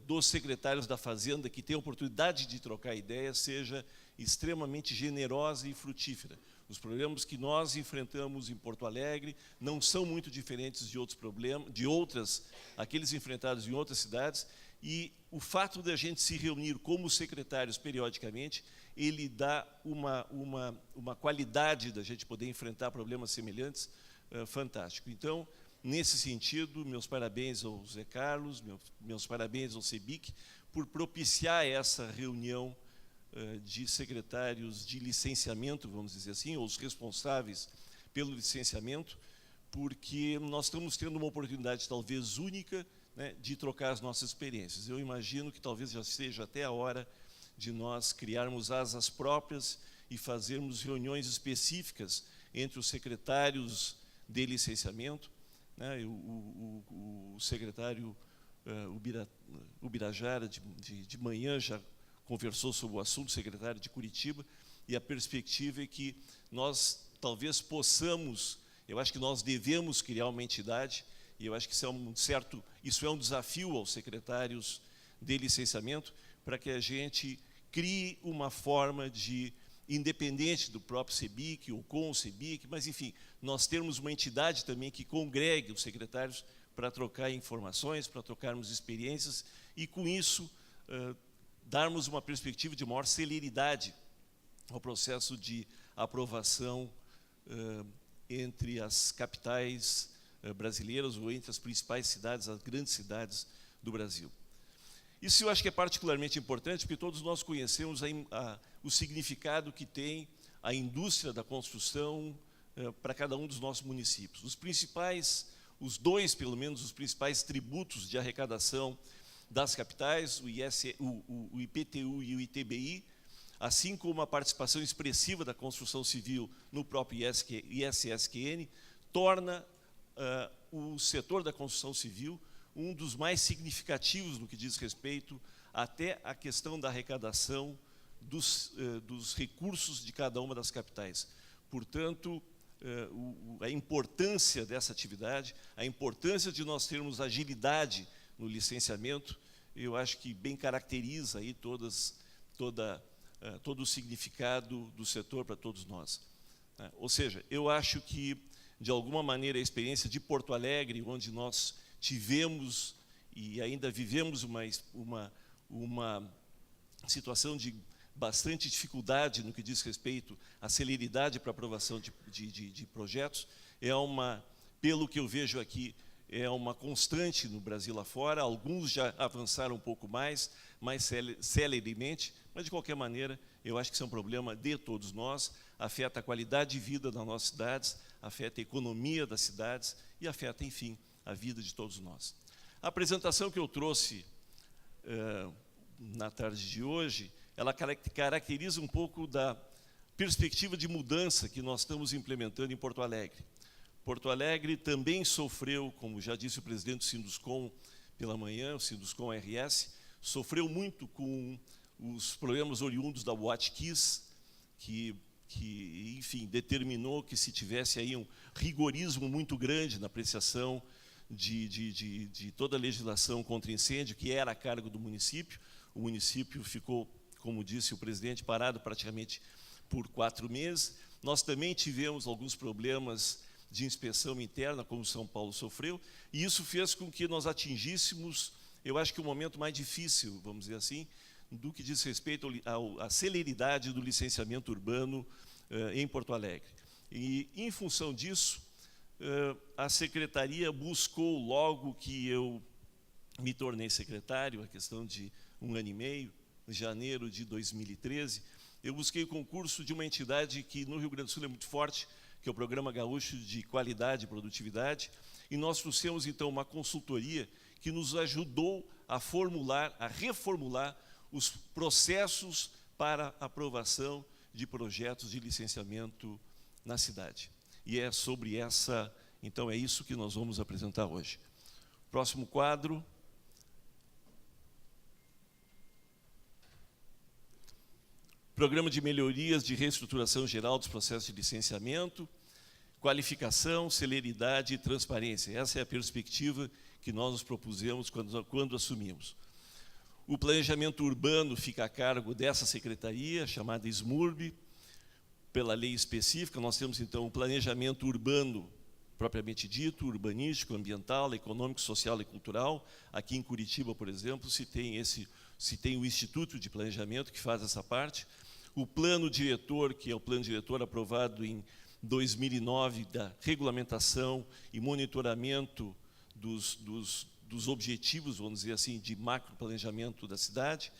dos secretários da Fazenda, que têm a oportunidade de trocar ideias, seja extremamente generosa e frutífera. Os problemas que nós enfrentamos em Porto Alegre não são muito diferentes de outros problemas, aqueles enfrentados em outras cidades, e o fato de a gente se reunir como secretários periodicamente, ele dá uma qualidade da gente poder enfrentar problemas semelhantes fantástico. Então, nesse sentido, meus parabéns ao Zé Carlos, meus parabéns ao CEBIC, por propiciar essa reunião de secretários de licenciamento, vamos dizer assim, ou os responsáveis pelo licenciamento, porque nós estamos tendo uma oportunidade talvez única né, de trocar as nossas experiências. Eu imagino que talvez já seja até a hora de nós criarmos asas próprias e fazermos reuniões específicas entre os secretários de licenciamento, né, o secretário Ubirajara, de manhã, já conversou sobre o assunto, o secretário de Curitiba, e a perspectiva é que nós talvez possamos, eu acho que nós devemos criar uma entidade, e eu acho que isso é um desafio aos secretários de licenciamento, para que a gente crie uma forma de, independente do próprio CEBIC ou com o CEBIC, mas, enfim, nós termos uma entidade também que congregue os secretários para trocar informações, para trocarmos experiências, e, com isso, darmos uma perspectiva de maior celeridade ao processo de aprovação entre as capitais brasileiras ou entre as principais cidades, as grandes cidades do Brasil. Isso eu acho que é particularmente importante, porque todos nós conhecemos o significado que tem a indústria da construção para cada um dos nossos municípios. Pelo menos, os principais tributos de arrecadação das capitais, o IPTU e o ITBI, assim como a participação expressiva da construção civil no próprio ISSQN, torna o setor da construção civil um dos mais significativos no que diz respeito até à questão da arrecadação dos recursos de cada uma das capitais. Portanto, a importância dessa atividade, a importância de nós termos agilidade no licenciamento, eu acho que bem caracteriza aí todo o significado do setor para todos nós. Ou seja, eu acho que, de alguma maneira, a experiência de Porto Alegre, onde nós tivemos e ainda vivemos uma situação de bastante dificuldade no que diz respeito à celeridade para aprovação de projetos, pelo que eu vejo aqui, é uma constante no Brasil lá fora. Alguns já avançaram um pouco mais celeremente, mas, de qualquer maneira, eu acho que isso é um problema de todos nós, afeta a qualidade de vida das nossas cidades, afeta a economia das cidades e afeta, enfim, a vida de todos nós. A apresentação que eu trouxe na tarde de hoje, ela caracteriza um pouco da perspectiva de mudança que nós estamos implementando em Porto Alegre. Porto Alegre também sofreu, como já disse o presidente do Sinduscom pela manhã, o Sinduscom RS, sofreu muito com os problemas oriundos da Boate Kiss, que enfim, determinou que se tivesse aí um rigorismo muito grande na apreciação de toda a legislação contra incêndio, que era a cargo do município. O município ficou, como disse o presidente, parado praticamente por 4 meses. Nós também tivemos alguns problemas de inspeção interna, como São Paulo sofreu, e isso fez com que nós atingíssemos, eu acho que o momento mais difícil, vamos dizer assim, do que diz respeito à celeridade do licenciamento urbano em Porto Alegre. E, em função disso, a Secretaria buscou, logo que eu me tornei secretário, a questão de 1 ano e meio, em janeiro de 2013, eu busquei o concurso de uma entidade que no Rio Grande do Sul é muito forte, que é o Programa Gaúcho de Qualidade e Produtividade, e nós trouxemos, então, uma consultoria que nos ajudou a reformular os processos para aprovação de projetos de licenciamento na cidade. E é sobre então é isso que nós vamos apresentar hoje. Próximo quadro. Programa de melhorias de reestruturação geral dos processos de licenciamento, qualificação, celeridade e transparência. Essa é a perspectiva que nós nos propusemos quando assumimos. O planejamento urbano fica a cargo dessa secretaria, chamada SMURB, pela lei específica. Nós temos, então, o planejamento urbano, propriamente dito, urbanístico, ambiental, econômico, social e cultural. Aqui em Curitiba, por exemplo, se tem o Instituto de Planejamento, que faz essa parte. O plano diretor, que é o plano diretor aprovado em 2009, da regulamentação e monitoramento dos objetivos, vamos dizer assim, de macroplanejamento da cidade.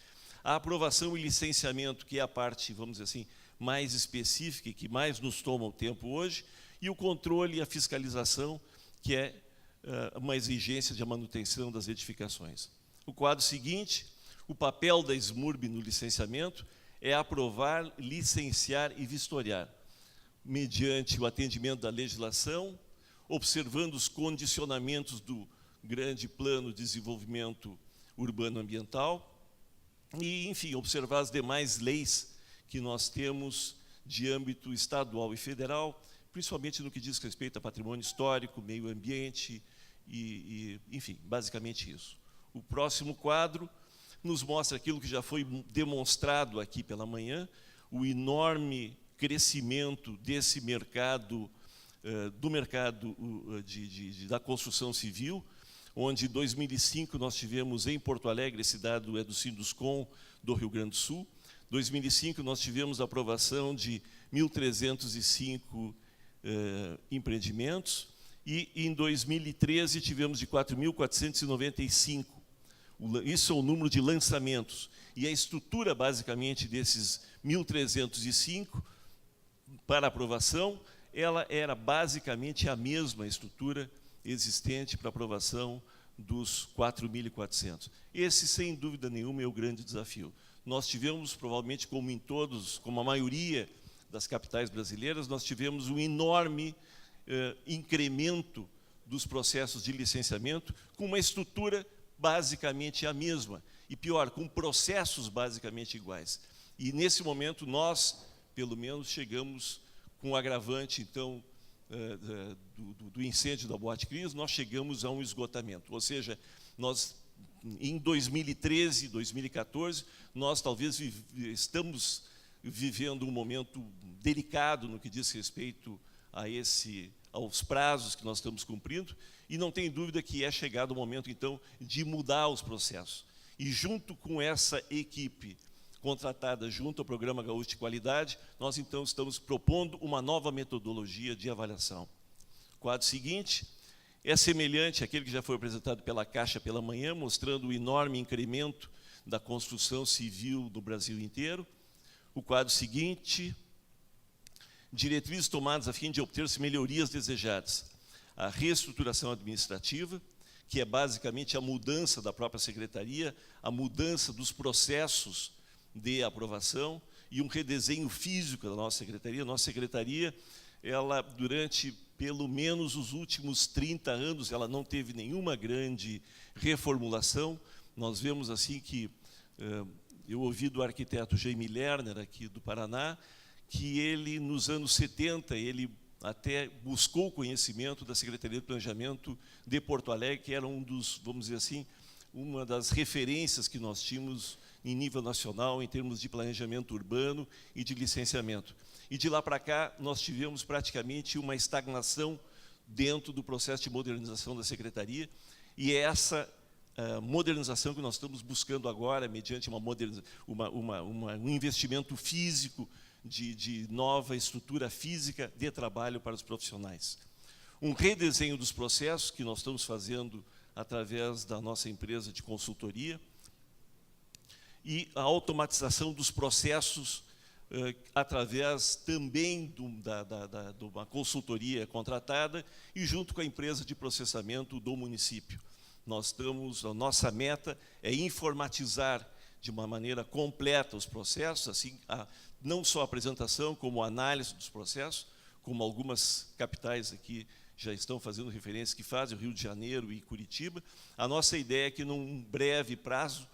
A aprovação e licenciamento, que é a parte, vamos dizer assim, mais específica e que mais nos toma o tempo hoje. E o controle e a fiscalização, que é uma exigência de manutenção das edificações. O quadro seguinte, o papel da SMURB no licenciamento é aprovar, licenciar e vistoriar, mediante o atendimento da legislação, observando os condicionamentos do grande plano de desenvolvimento urbano ambiental e, enfim, observar as demais leis que nós temos de âmbito estadual e federal, principalmente no que diz respeito a patrimônio histórico, meio ambiente enfim, basicamente isso. O próximo quadro nos mostra aquilo que já foi demonstrado aqui pela manhã, o enorme crescimento desse mercado, do mercado da construção civil, onde em 2005 nós tivemos em Porto Alegre, esse dado é do Sinduscom do Rio Grande do Sul, 2005 nós tivemos a aprovação de 1.305 empreendimentos, e em 2013 tivemos de 4.495. Isso é o número de lançamentos. E a estrutura, basicamente, desses 1.305 para aprovação, ela era basicamente a mesma estrutura existente para aprovação dos 4.400. Esse, sem dúvida nenhuma, é o grande desafio. Nós tivemos, provavelmente, como em todos, como a maioria das capitais brasileiras, nós tivemos um enorme incremento dos processos de licenciamento, com uma estrutura basicamente a mesma, e pior, com processos basicamente iguais. E, nesse momento, nós, pelo menos, chegamos com o agravante, então, do incêndio da Boate Cris, nós chegamos a um esgotamento. Ou seja, nós, em 2013, 2014, nós talvez estamos vivendo um momento delicado no que diz respeito aos prazos que nós estamos cumprindo, e não tem dúvida que é chegado o momento, então, de mudar os processos. E, junto com essa equipe contratada junto ao Programa Gaúcho de Qualidade, nós, então, estamos propondo uma nova metodologia de avaliação. O quadro seguinte é semelhante àquele que já foi apresentado pela Caixa pela manhã, mostrando o enorme incremento da construção civil no Brasil inteiro. O quadro seguinte, diretrizes tomadas a fim de obter-se melhorias desejadas. A reestruturação administrativa, que é basicamente a mudança da própria secretaria, a mudança dos processos de aprovação e um redesenho físico da nossa secretaria. Nossa secretaria, ela, durante pelo menos os últimos 30 anos, ela não teve nenhuma grande reformulação. Nós vemos assim que, eu ouvi do arquiteto Jaime Lerner, aqui do Paraná, que ele, nos anos 70, ele até buscou o conhecimento da Secretaria de Planejamento de Porto Alegre, que era vamos dizer assim, uma das referências que nós tínhamos em nível nacional, em termos de planejamento urbano e de licenciamento. E de lá para cá, nós tivemos praticamente uma estagnação dentro do processo de modernização da Secretaria, e é essa modernização que nós estamos buscando agora, mediante um investimento físico, de nova estrutura física de trabalho para os profissionais. Um redesenho dos processos que nós estamos fazendo através da nossa empresa de consultoria, e a automatização dos processos através também de uma consultoria contratada e junto com a empresa de processamento do município. A nossa meta é informatizar de uma maneira completa os processos, assim, não só a apresentação, como a análise dos processos, como algumas capitais aqui já estão fazendo referência, que fazem, o Rio de Janeiro e Curitiba. A nossa ideia é que, num breve prazo,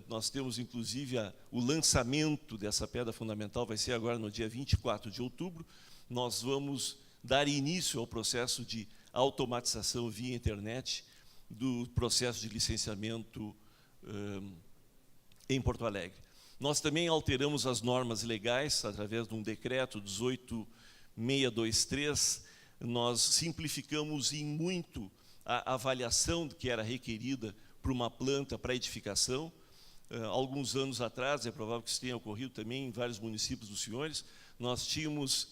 nós temos, inclusive, o lançamento dessa pedra fundamental, vai ser agora no dia 24 de outubro, nós vamos dar início ao processo de automatização via internet do processo de licenciamento em Porto Alegre. Nós também alteramos as normas legais, através de um decreto 18623, nós simplificamos em muito a avaliação que era requerida para uma planta para edificação. Alguns anos atrás, é provável que isso tenha ocorrido também em vários municípios dos senhores, nós tínhamos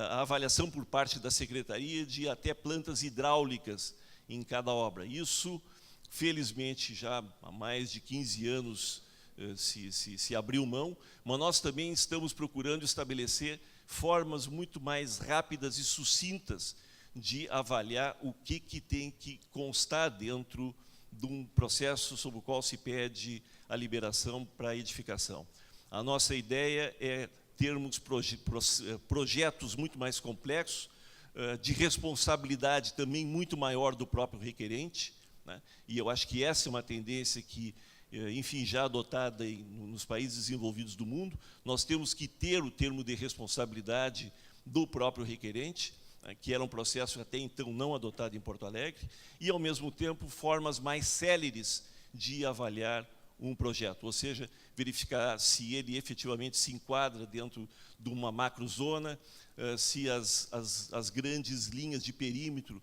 a avaliação por parte da Secretaria de até plantas hidráulicas em cada obra. Isso, felizmente, já há mais de 15 anos se abriu mão, mas nós também estamos procurando estabelecer formas muito mais rápidas e sucintas de avaliar o que tem que constar dentro de um processo sobre o qual se pede a liberação para a edificação. A nossa ideia é termos projetos muito mais complexos, de responsabilidade também muito maior do próprio requerente, né? E eu acho que essa é uma tendência que, enfim, já adotada nos países desenvolvidos do mundo. Nós temos que ter o termo de responsabilidade do próprio requerente, que era um processo até então não adotado em Porto Alegre, e, ao mesmo tempo, formas mais céleres de avaliar um projeto, ou seja, verificar se ele efetivamente se enquadra dentro de uma macrozona, se as grandes linhas de perímetro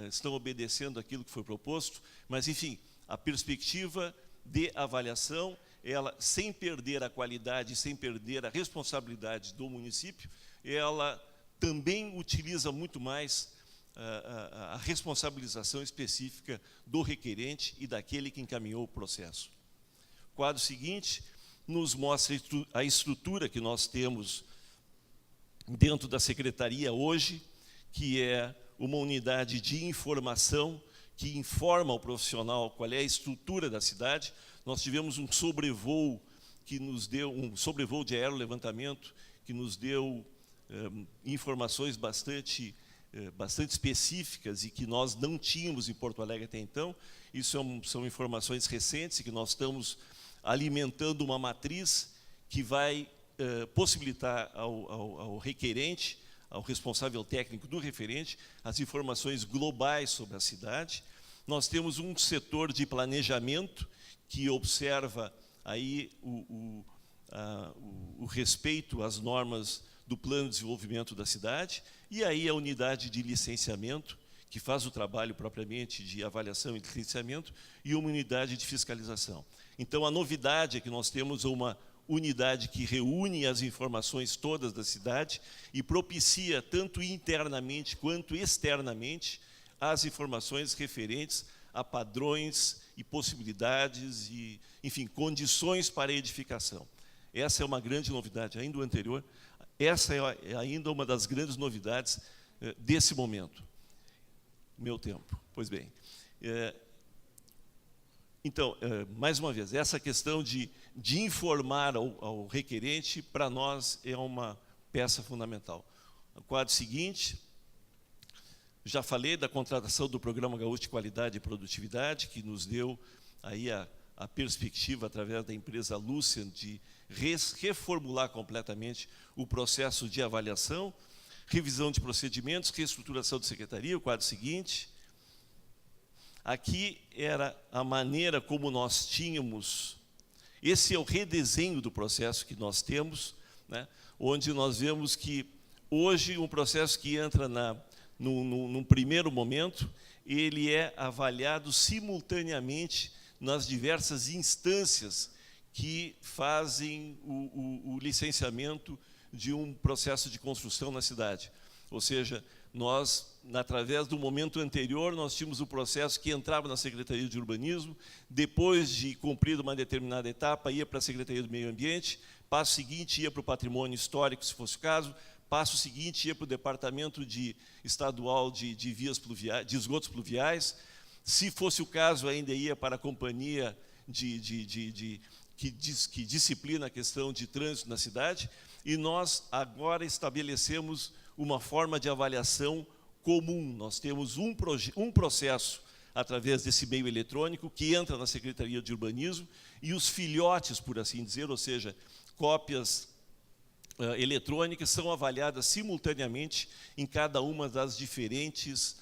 estão obedecendo aquilo que foi proposto, mas, enfim, a perspectiva de avaliação, ela, sem perder a qualidade, sem perder a responsabilidade do município, ela também utiliza muito mais a responsabilização específica do requerente e daquele que encaminhou o processo. O quadro seguinte nos mostra a estrutura que nós temos dentro da Secretaria hoje, que é uma unidade de informação que informa ao profissional qual é a estrutura da cidade. Nós tivemos um sobrevoo que nos deu, um sobrevoo de aerolevantamento, que nos deu informações bastante específicas e que nós não tínhamos em Porto Alegre até então. Isso são informações recentes, que nós estamos alimentando uma matriz que vai possibilitar ao requerente, ao responsável técnico do referente, as informações globais sobre a cidade. Nós temos um setor de planejamento que observa aí o respeito às normas do plano de desenvolvimento da cidade, e aí a unidade de licenciamento, que faz o trabalho propriamente de avaliação e licenciamento, e uma unidade de fiscalização. Então, a novidade é que nós temos uma unidade que reúne as informações todas da cidade e propicia, tanto internamente quanto externamente, as informações referentes a padrões e possibilidades e, enfim, condições para a edificação. Essa é uma grande novidade, ainda o anterior. Essa é ainda uma das grandes novidades desse momento. Meu tempo. Pois bem. Então, mais uma vez, essa questão de informar ao requerente, para nós, é uma peça fundamental. O quadro seguinte, já falei da contratação do Programa Gaúcho de Qualidade e Produtividade, que nos deu aí a perspectiva, através da empresa Lucian, de reformular completamente o processo de avaliação, revisão de procedimentos, reestruturação de secretaria. O quadro seguinte. Aqui era a maneira como nós tínhamos, esse é o redesenho do processo que nós temos, né, onde nós vemos que hoje um processo que entra num primeiro momento, ele é avaliado simultaneamente nas diversas instâncias que fazem o licenciamento de um processo de construção na cidade. Ou seja, nós, através do momento anterior, nós tínhamos o processo que entrava na Secretaria de Urbanismo, depois de cumprida uma determinada etapa, ia para a Secretaria do Meio Ambiente, passo seguinte ia para o Patrimônio Histórico, se fosse o caso, passo seguinte ia para o Departamento Estadual de Vias Pluviais, de Esgotos Pluviais, se fosse o caso, ainda ia para a Companhia que disciplina a questão de trânsito na cidade, e nós agora estabelecemos uma forma de avaliação comum. Nós temos um processo, através desse meio eletrônico, que entra na Secretaria de Urbanismo, e os filhotes, por assim dizer, ou seja, cópias eletrônicas, são avaliadas simultaneamente em cada uma dos diferentes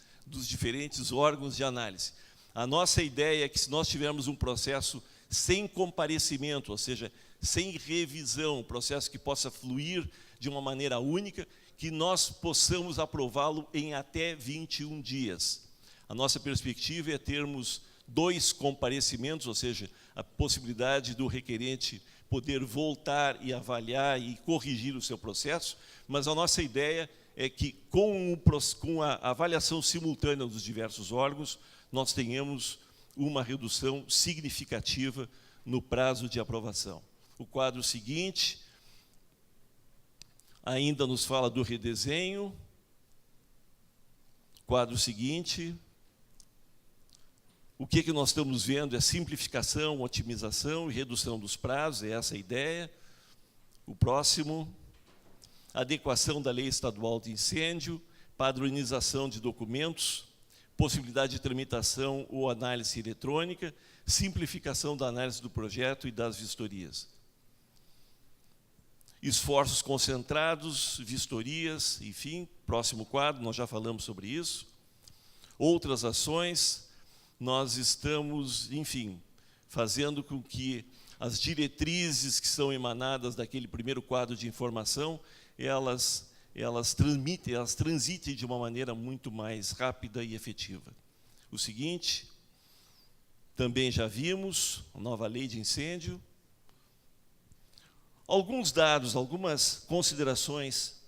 órgãos de análise. A nossa ideia é que, se nós tivermos um processo sem comparecimento, ou seja, sem revisão, um processo que possa fluir de uma maneira única, que nós possamos aprová-lo em até 21 dias. A nossa perspectiva é termos 2 comparecimentos, ou seja, a possibilidade do requerente poder voltar e avaliar e corrigir o seu processo, mas a nossa ideia é que, com a avaliação simultânea dos diversos órgãos, nós tenhamos uma redução significativa no prazo de aprovação. O quadro seguinte ainda nos fala do redesenho. quadro seguinte, o que nós estamos vendo é simplificação, otimização e redução dos prazos, é essa a ideia. O próximo, adequação da lei estadual de incêndio, padronização de documentos, possibilidade de tramitação ou análise eletrônica, simplificação da análise do projeto e das vistorias. Esforços concentrados, vistorias, enfim, próximo quadro, nós já falamos sobre isso. Outras ações, nós estamos, enfim, fazendo com que as diretrizes que são emanadas daquele primeiro quadro de informação, elas transitem de uma maneira muito mais rápida e efetiva. O seguinte, também já vimos, a nova lei de incêndio. Alguns dados, algumas considerações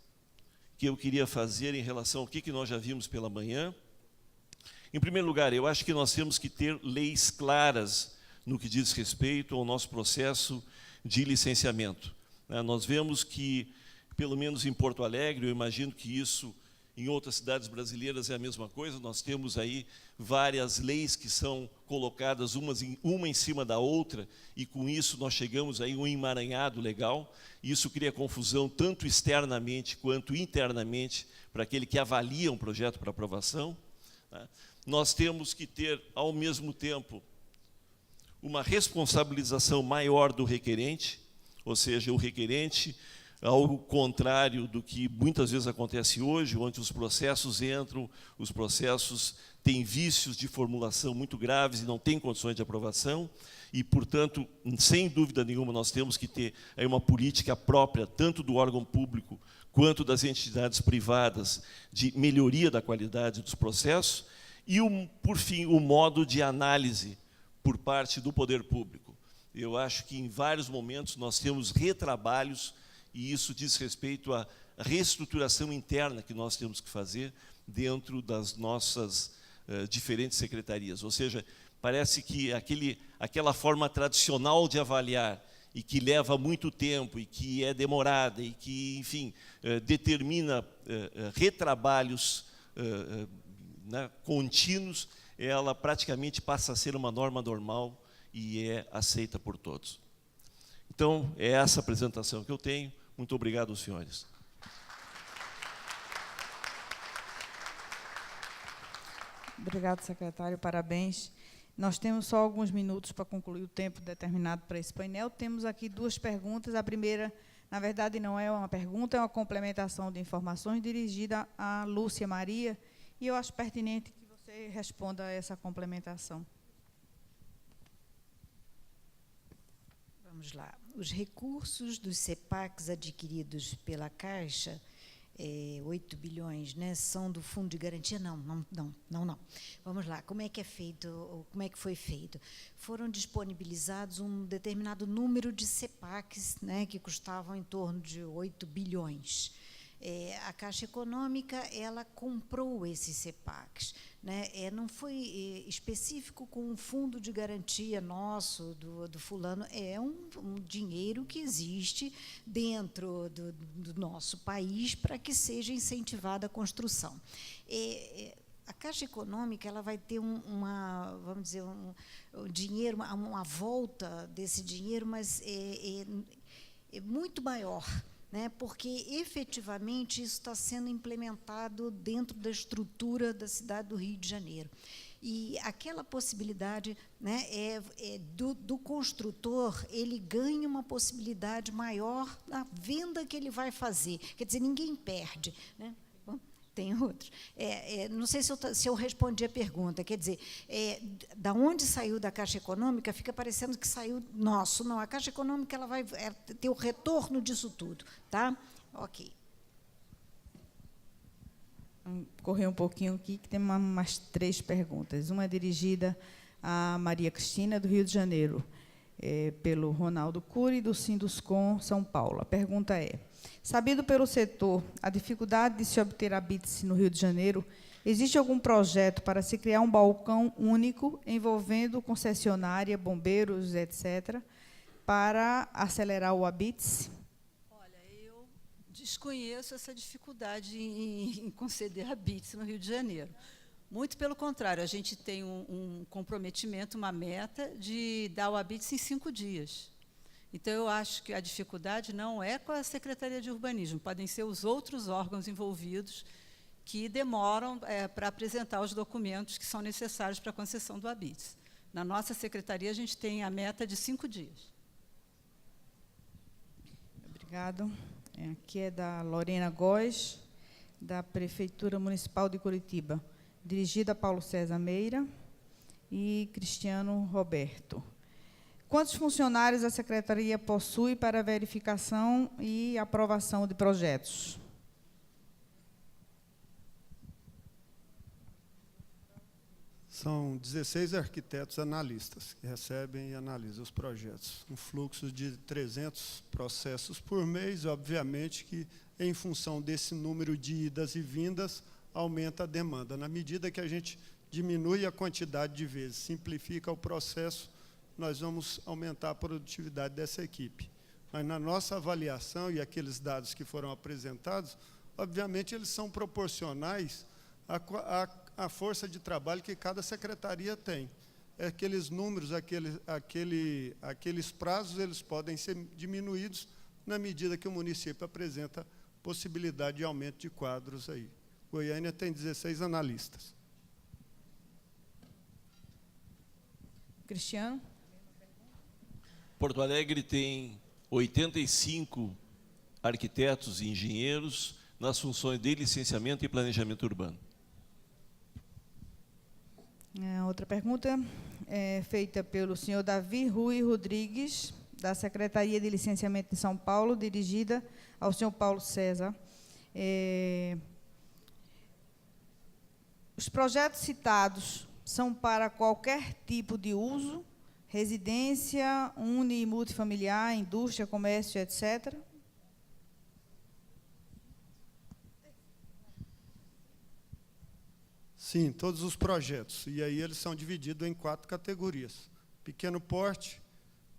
que eu queria fazer em relação ao que nós já vimos pela manhã. Em primeiro lugar, eu acho que nós temos que ter leis claras no que diz respeito ao nosso processo de licenciamento. Nós vemos que, pelo menos em Porto Alegre, eu imagino que isso em outras cidades brasileiras é a mesma coisa, nós temos aí várias leis que são colocadas uma em cima da outra, e com isso nós chegamos aí a um emaranhado legal, e isso cria confusão tanto externamente quanto internamente para aquele que avalia um projeto para aprovação. Nós temos que ter, ao mesmo tempo, uma responsabilização maior do requerente, ou seja, o requerente, ao contrário do que muitas vezes acontece hoje, onde os processos entram, os processos têm vícios de formulação muito graves e não têm condições de aprovação, e, portanto, sem dúvida nenhuma, nós temos que ter aí uma política própria, tanto do órgão público quanto das entidades privadas, de melhoria da qualidade dos processos, e, por fim, o modo de análise por parte do poder público. Eu acho que, em vários momentos, nós temos retrabalhos, e isso diz respeito à reestruturação interna que nós temos que fazer dentro das nossas diferentes secretarias. Ou seja, parece que aquela forma tradicional de avaliar, e que leva muito tempo, e que é demorada, e que, enfim, determina retrabalhos contínuos, ela praticamente passa a ser uma norma normal e é aceita por todos. Então, é essa apresentação que eu tenho. Muito obrigado aos senhores. Obrigado, secretário, parabéns. Nós temos só alguns minutos para concluir o tempo determinado para esse painel. Temos aqui duas perguntas. A primeira, na verdade, não é uma pergunta, é uma complementação de informações dirigida a Lúcia Maria, e eu acho pertinente que você responda a essa complementação. Vamos lá. Os recursos dos CEPACs adquiridos pela Caixa, 8 bilhões, né, são do Fundo de Garantia? Não. Vamos lá, como é que é feito, como é que foi feito? Foram disponibilizados um determinado número de CEPACs, né, que custavam em torno de 8 bilhões. A Caixa Econômica, ela comprou esses CEPACs, né? Não foi específico com um fundo de garantia nosso, do fulano, é um dinheiro que existe dentro do nosso país para que seja incentivada a construção. A Caixa Econômica, ela vai ter vamos dizer, um dinheiro, uma volta desse dinheiro, mas é muito maior, né, porque, efetivamente, isso está sendo implementado dentro da estrutura da cidade do Rio de Janeiro. E aquela possibilidade, né, do construtor, ele ganha uma possibilidade maior na venda que ele vai fazer. Quer dizer, ninguém perde, né? Bom, tem outros. Não sei se eu respondi a pergunta. Quer dizer, da onde saiu da Caixa Econômica, fica parecendo que saiu nosso. Não, a Caixa Econômica ela vai ter o retorno disso tudo. Tá? Ok. Vamos correr um pouquinho aqui, que tem umas 3 perguntas. Uma é dirigida a Maria Cristina, do Rio de Janeiro, pelo Ronaldo Cury, do Sinduscom, São Paulo. A pergunta é: sabido pelo setor a dificuldade de se obter habite-se no Rio de Janeiro, existe algum projeto para se criar um balcão único envolvendo concessionária, bombeiros, etc., para acelerar o habite-se? Olha, eu Desconheço essa dificuldade em conceder a BITS no Rio de Janeiro. Muito pelo contrário, a gente tem um comprometimento, uma meta de dar o ABITS em 5 dias. Então, eu acho que a dificuldade não é com a Secretaria de Urbanismo, podem ser os outros órgãos envolvidos que demoram para apresentar os documentos que são necessários para a concessão do ABITS. Na nossa secretaria, a gente tem a meta de 5 dias. Obrigado. Aqui é da Lorena Góes, da Prefeitura Municipal de Curitiba, dirigida a Paulo César Meira e Cristiano Roberto. Quantos funcionários a Secretaria possui para verificação e aprovação de projetos? São 16 arquitetos analistas que recebem e analisam os projetos. Um fluxo de 300 processos por mês, obviamente que, em função desse número de idas e vindas, aumenta a demanda. Na medida que a gente diminui a quantidade de vezes, simplifica o processo, nós vamos aumentar a produtividade dessa equipe. Mas, na nossa avaliação, e aqueles dados que foram apresentados, obviamente, eles são proporcionais à força de trabalho que cada secretaria tem. Aqueles números, aqueles prazos, eles podem ser diminuídos na medida que o município apresenta possibilidade de aumento de quadros aí. Goiânia tem 16 analistas. Cristiano? Porto Alegre tem 85 arquitetos e engenheiros nas funções de licenciamento e planejamento urbano. Outra pergunta é feita pelo senhor Davi Rui Rodrigues, da Secretaria de Licenciamento de São Paulo, dirigida ao senhor Paulo César. Os projetos citados são para qualquer tipo de uso, residência, uni e multifamiliar, indústria, comércio, etc. Sim, todos os projetos. E aí eles são divididos em 4 categorias. Pequeno porte,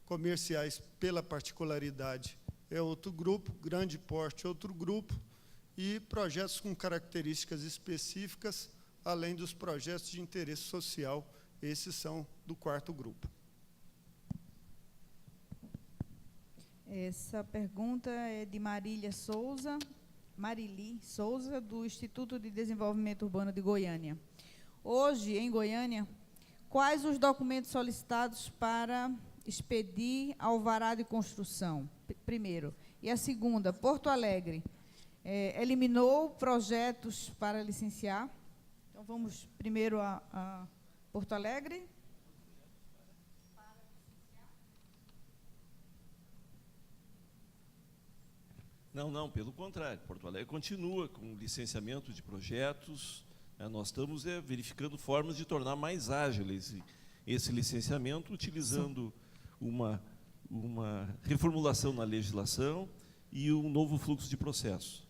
comerciais pela particularidade é outro grupo, grande porte outro grupo, e projetos com características específicas, além dos projetos de interesse social, esses são do 4º grupo. Essa pergunta é de Marili Souza, do Instituto de Desenvolvimento Urbano de Goiânia. Hoje, em Goiânia, quais os documentos solicitados para expedir alvará de construção? Primeiro. E a segunda, Porto Alegre, eliminou projetos para licenciar? Então, vamos primeiro a Porto Alegre. Não, pelo contrário. Porto Alegre continua com licenciamento de projetos. Nós estamos verificando formas de tornar mais ágil esse licenciamento, utilizando uma reformulação na legislação e um novo fluxo de processo.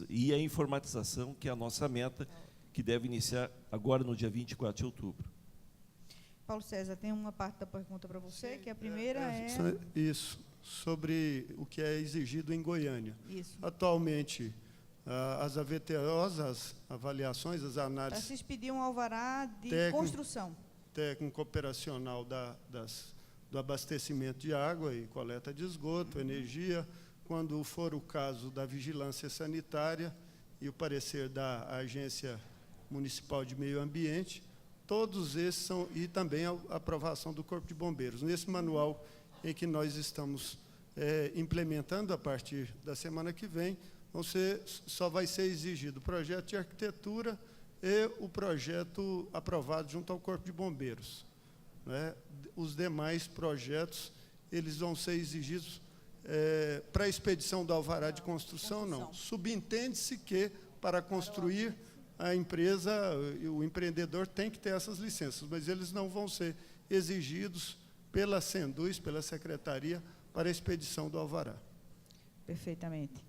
E a informatização, que é a nossa meta, que deve iniciar agora no dia 24 de outubro. Paulo César, tem uma parte da pergunta para você, que a primeira é... Isso, sobre o que é exigido em Goiânia. Isso. Atualmente, as AVTOs, as avaliações, as análises... Para se expedir um alvará de construção. Técnico operacional do abastecimento de água e coleta de esgoto, energia, quando for o caso da vigilância sanitária e o parecer da Agência Municipal de Meio Ambiente, todos esses são, e também a aprovação do Corpo de Bombeiros. Nesse manual em que nós estamos implementando a partir da semana que vem, só vai ser exigido o projeto de arquitetura e o projeto aprovado junto ao Corpo de Bombeiros. Os demais projetos, eles vão ser exigidos para a expedição do alvará de construção, não. Subentende-se que, para construir, a empresa, o empreendedor tem que ter essas licenças, mas eles não vão ser exigidos pela Senduz, pela Secretaria, para a expedição do alvará. Perfeitamente.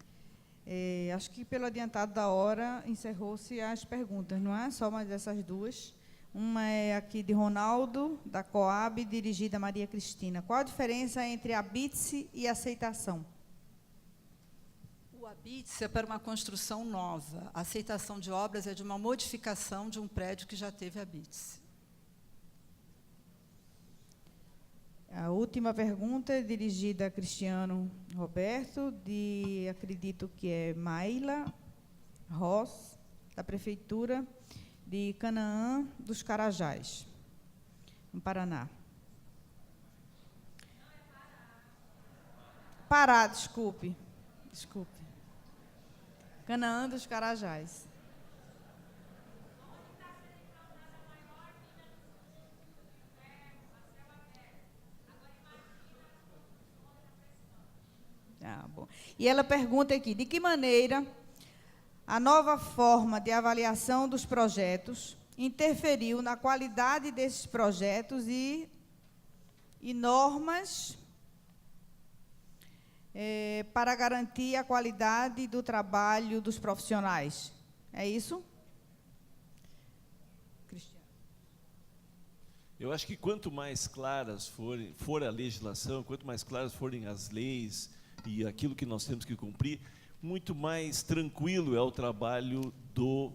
Acho que, pelo adiantado da hora, encerrou-se as perguntas, não é? Só mais essas duas. Uma é aqui de Ronaldo, da Coab, dirigida a Maria Cristina. Qual a diferença entre a BITS e aceitação? O habite-se é para uma construção nova. A aceitação de obras é de uma modificação de um prédio que já teve habite-se. A última pergunta é dirigida a Cristiano Roberto, acredito que é Maila Ross, da Prefeitura de Canaã dos Carajás, no Paraná. Pará, desculpe. Canaã dos Carajás. Bom. E ela pergunta aqui, de que maneira a nova forma de avaliação dos projetos interferiu na qualidade desses projetos e normas para garantir a qualidade do trabalho dos profissionais. É isso? Cristiano. Eu acho que quanto mais claras for a legislação, quanto mais claras forem as leis e aquilo que nós temos que cumprir, muito mais tranquilo é o trabalho do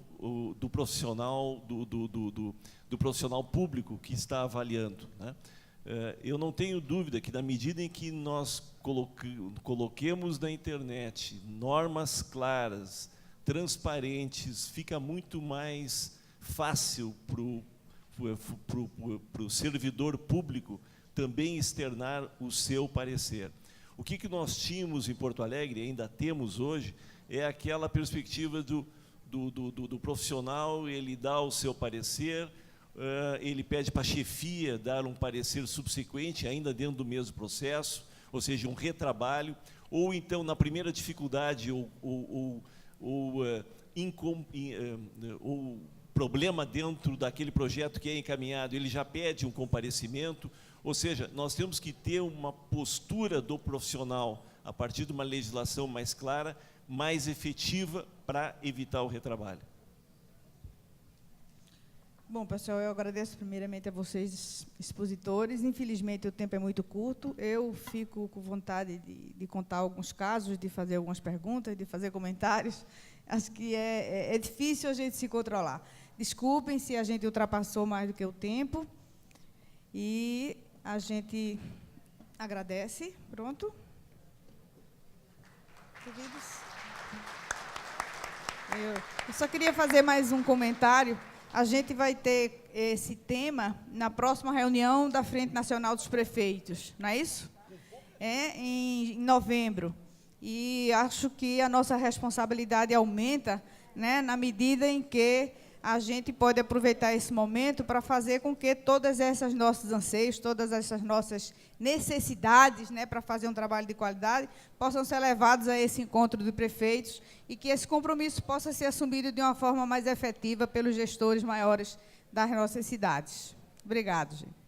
profissional, do profissional público que está avaliando, né? Eu não tenho dúvida que, na medida em que nós coloquemos na internet normas claras, transparentes, fica muito mais fácil para o servidor público também externar o seu parecer. O que nós tínhamos em Porto Alegre, e ainda temos hoje, é aquela perspectiva do profissional, ele dá o seu parecer, ele pede para a chefia dar um parecer subsequente, ainda dentro do mesmo processo, ou seja, um retrabalho, ou então, na primeira dificuldade, ou problema dentro daquele projeto que é encaminhado, ele já pede um comparecimento. Ou seja, nós temos que ter uma postura do profissional, a partir de uma legislação mais clara, mais efetiva, para evitar o retrabalho. Bom, pessoal, eu agradeço primeiramente a vocês, expositores. Infelizmente, o tempo é muito curto. Eu fico com vontade de contar alguns casos, de fazer algumas perguntas, de fazer comentários. Acho que é difícil a gente se controlar. Desculpem se a gente ultrapassou mais do que o tempo. E a gente agradece. Pronto? Eu só queria fazer mais um comentário. A gente vai ter esse tema na próxima reunião da Frente Nacional dos Prefeitos, não é isso? Em novembro. E acho que a nossa responsabilidade aumenta, né, na medida em que a gente pode aproveitar esse momento para fazer com que todas essas nossos anseios, todas essas nossas necessidades, né, para fazer um trabalho de qualidade, possam ser levados a esse encontro de prefeitos e que esse compromisso possa ser assumido de uma forma mais efetiva pelos gestores maiores das nossas cidades. Obrigado, gente.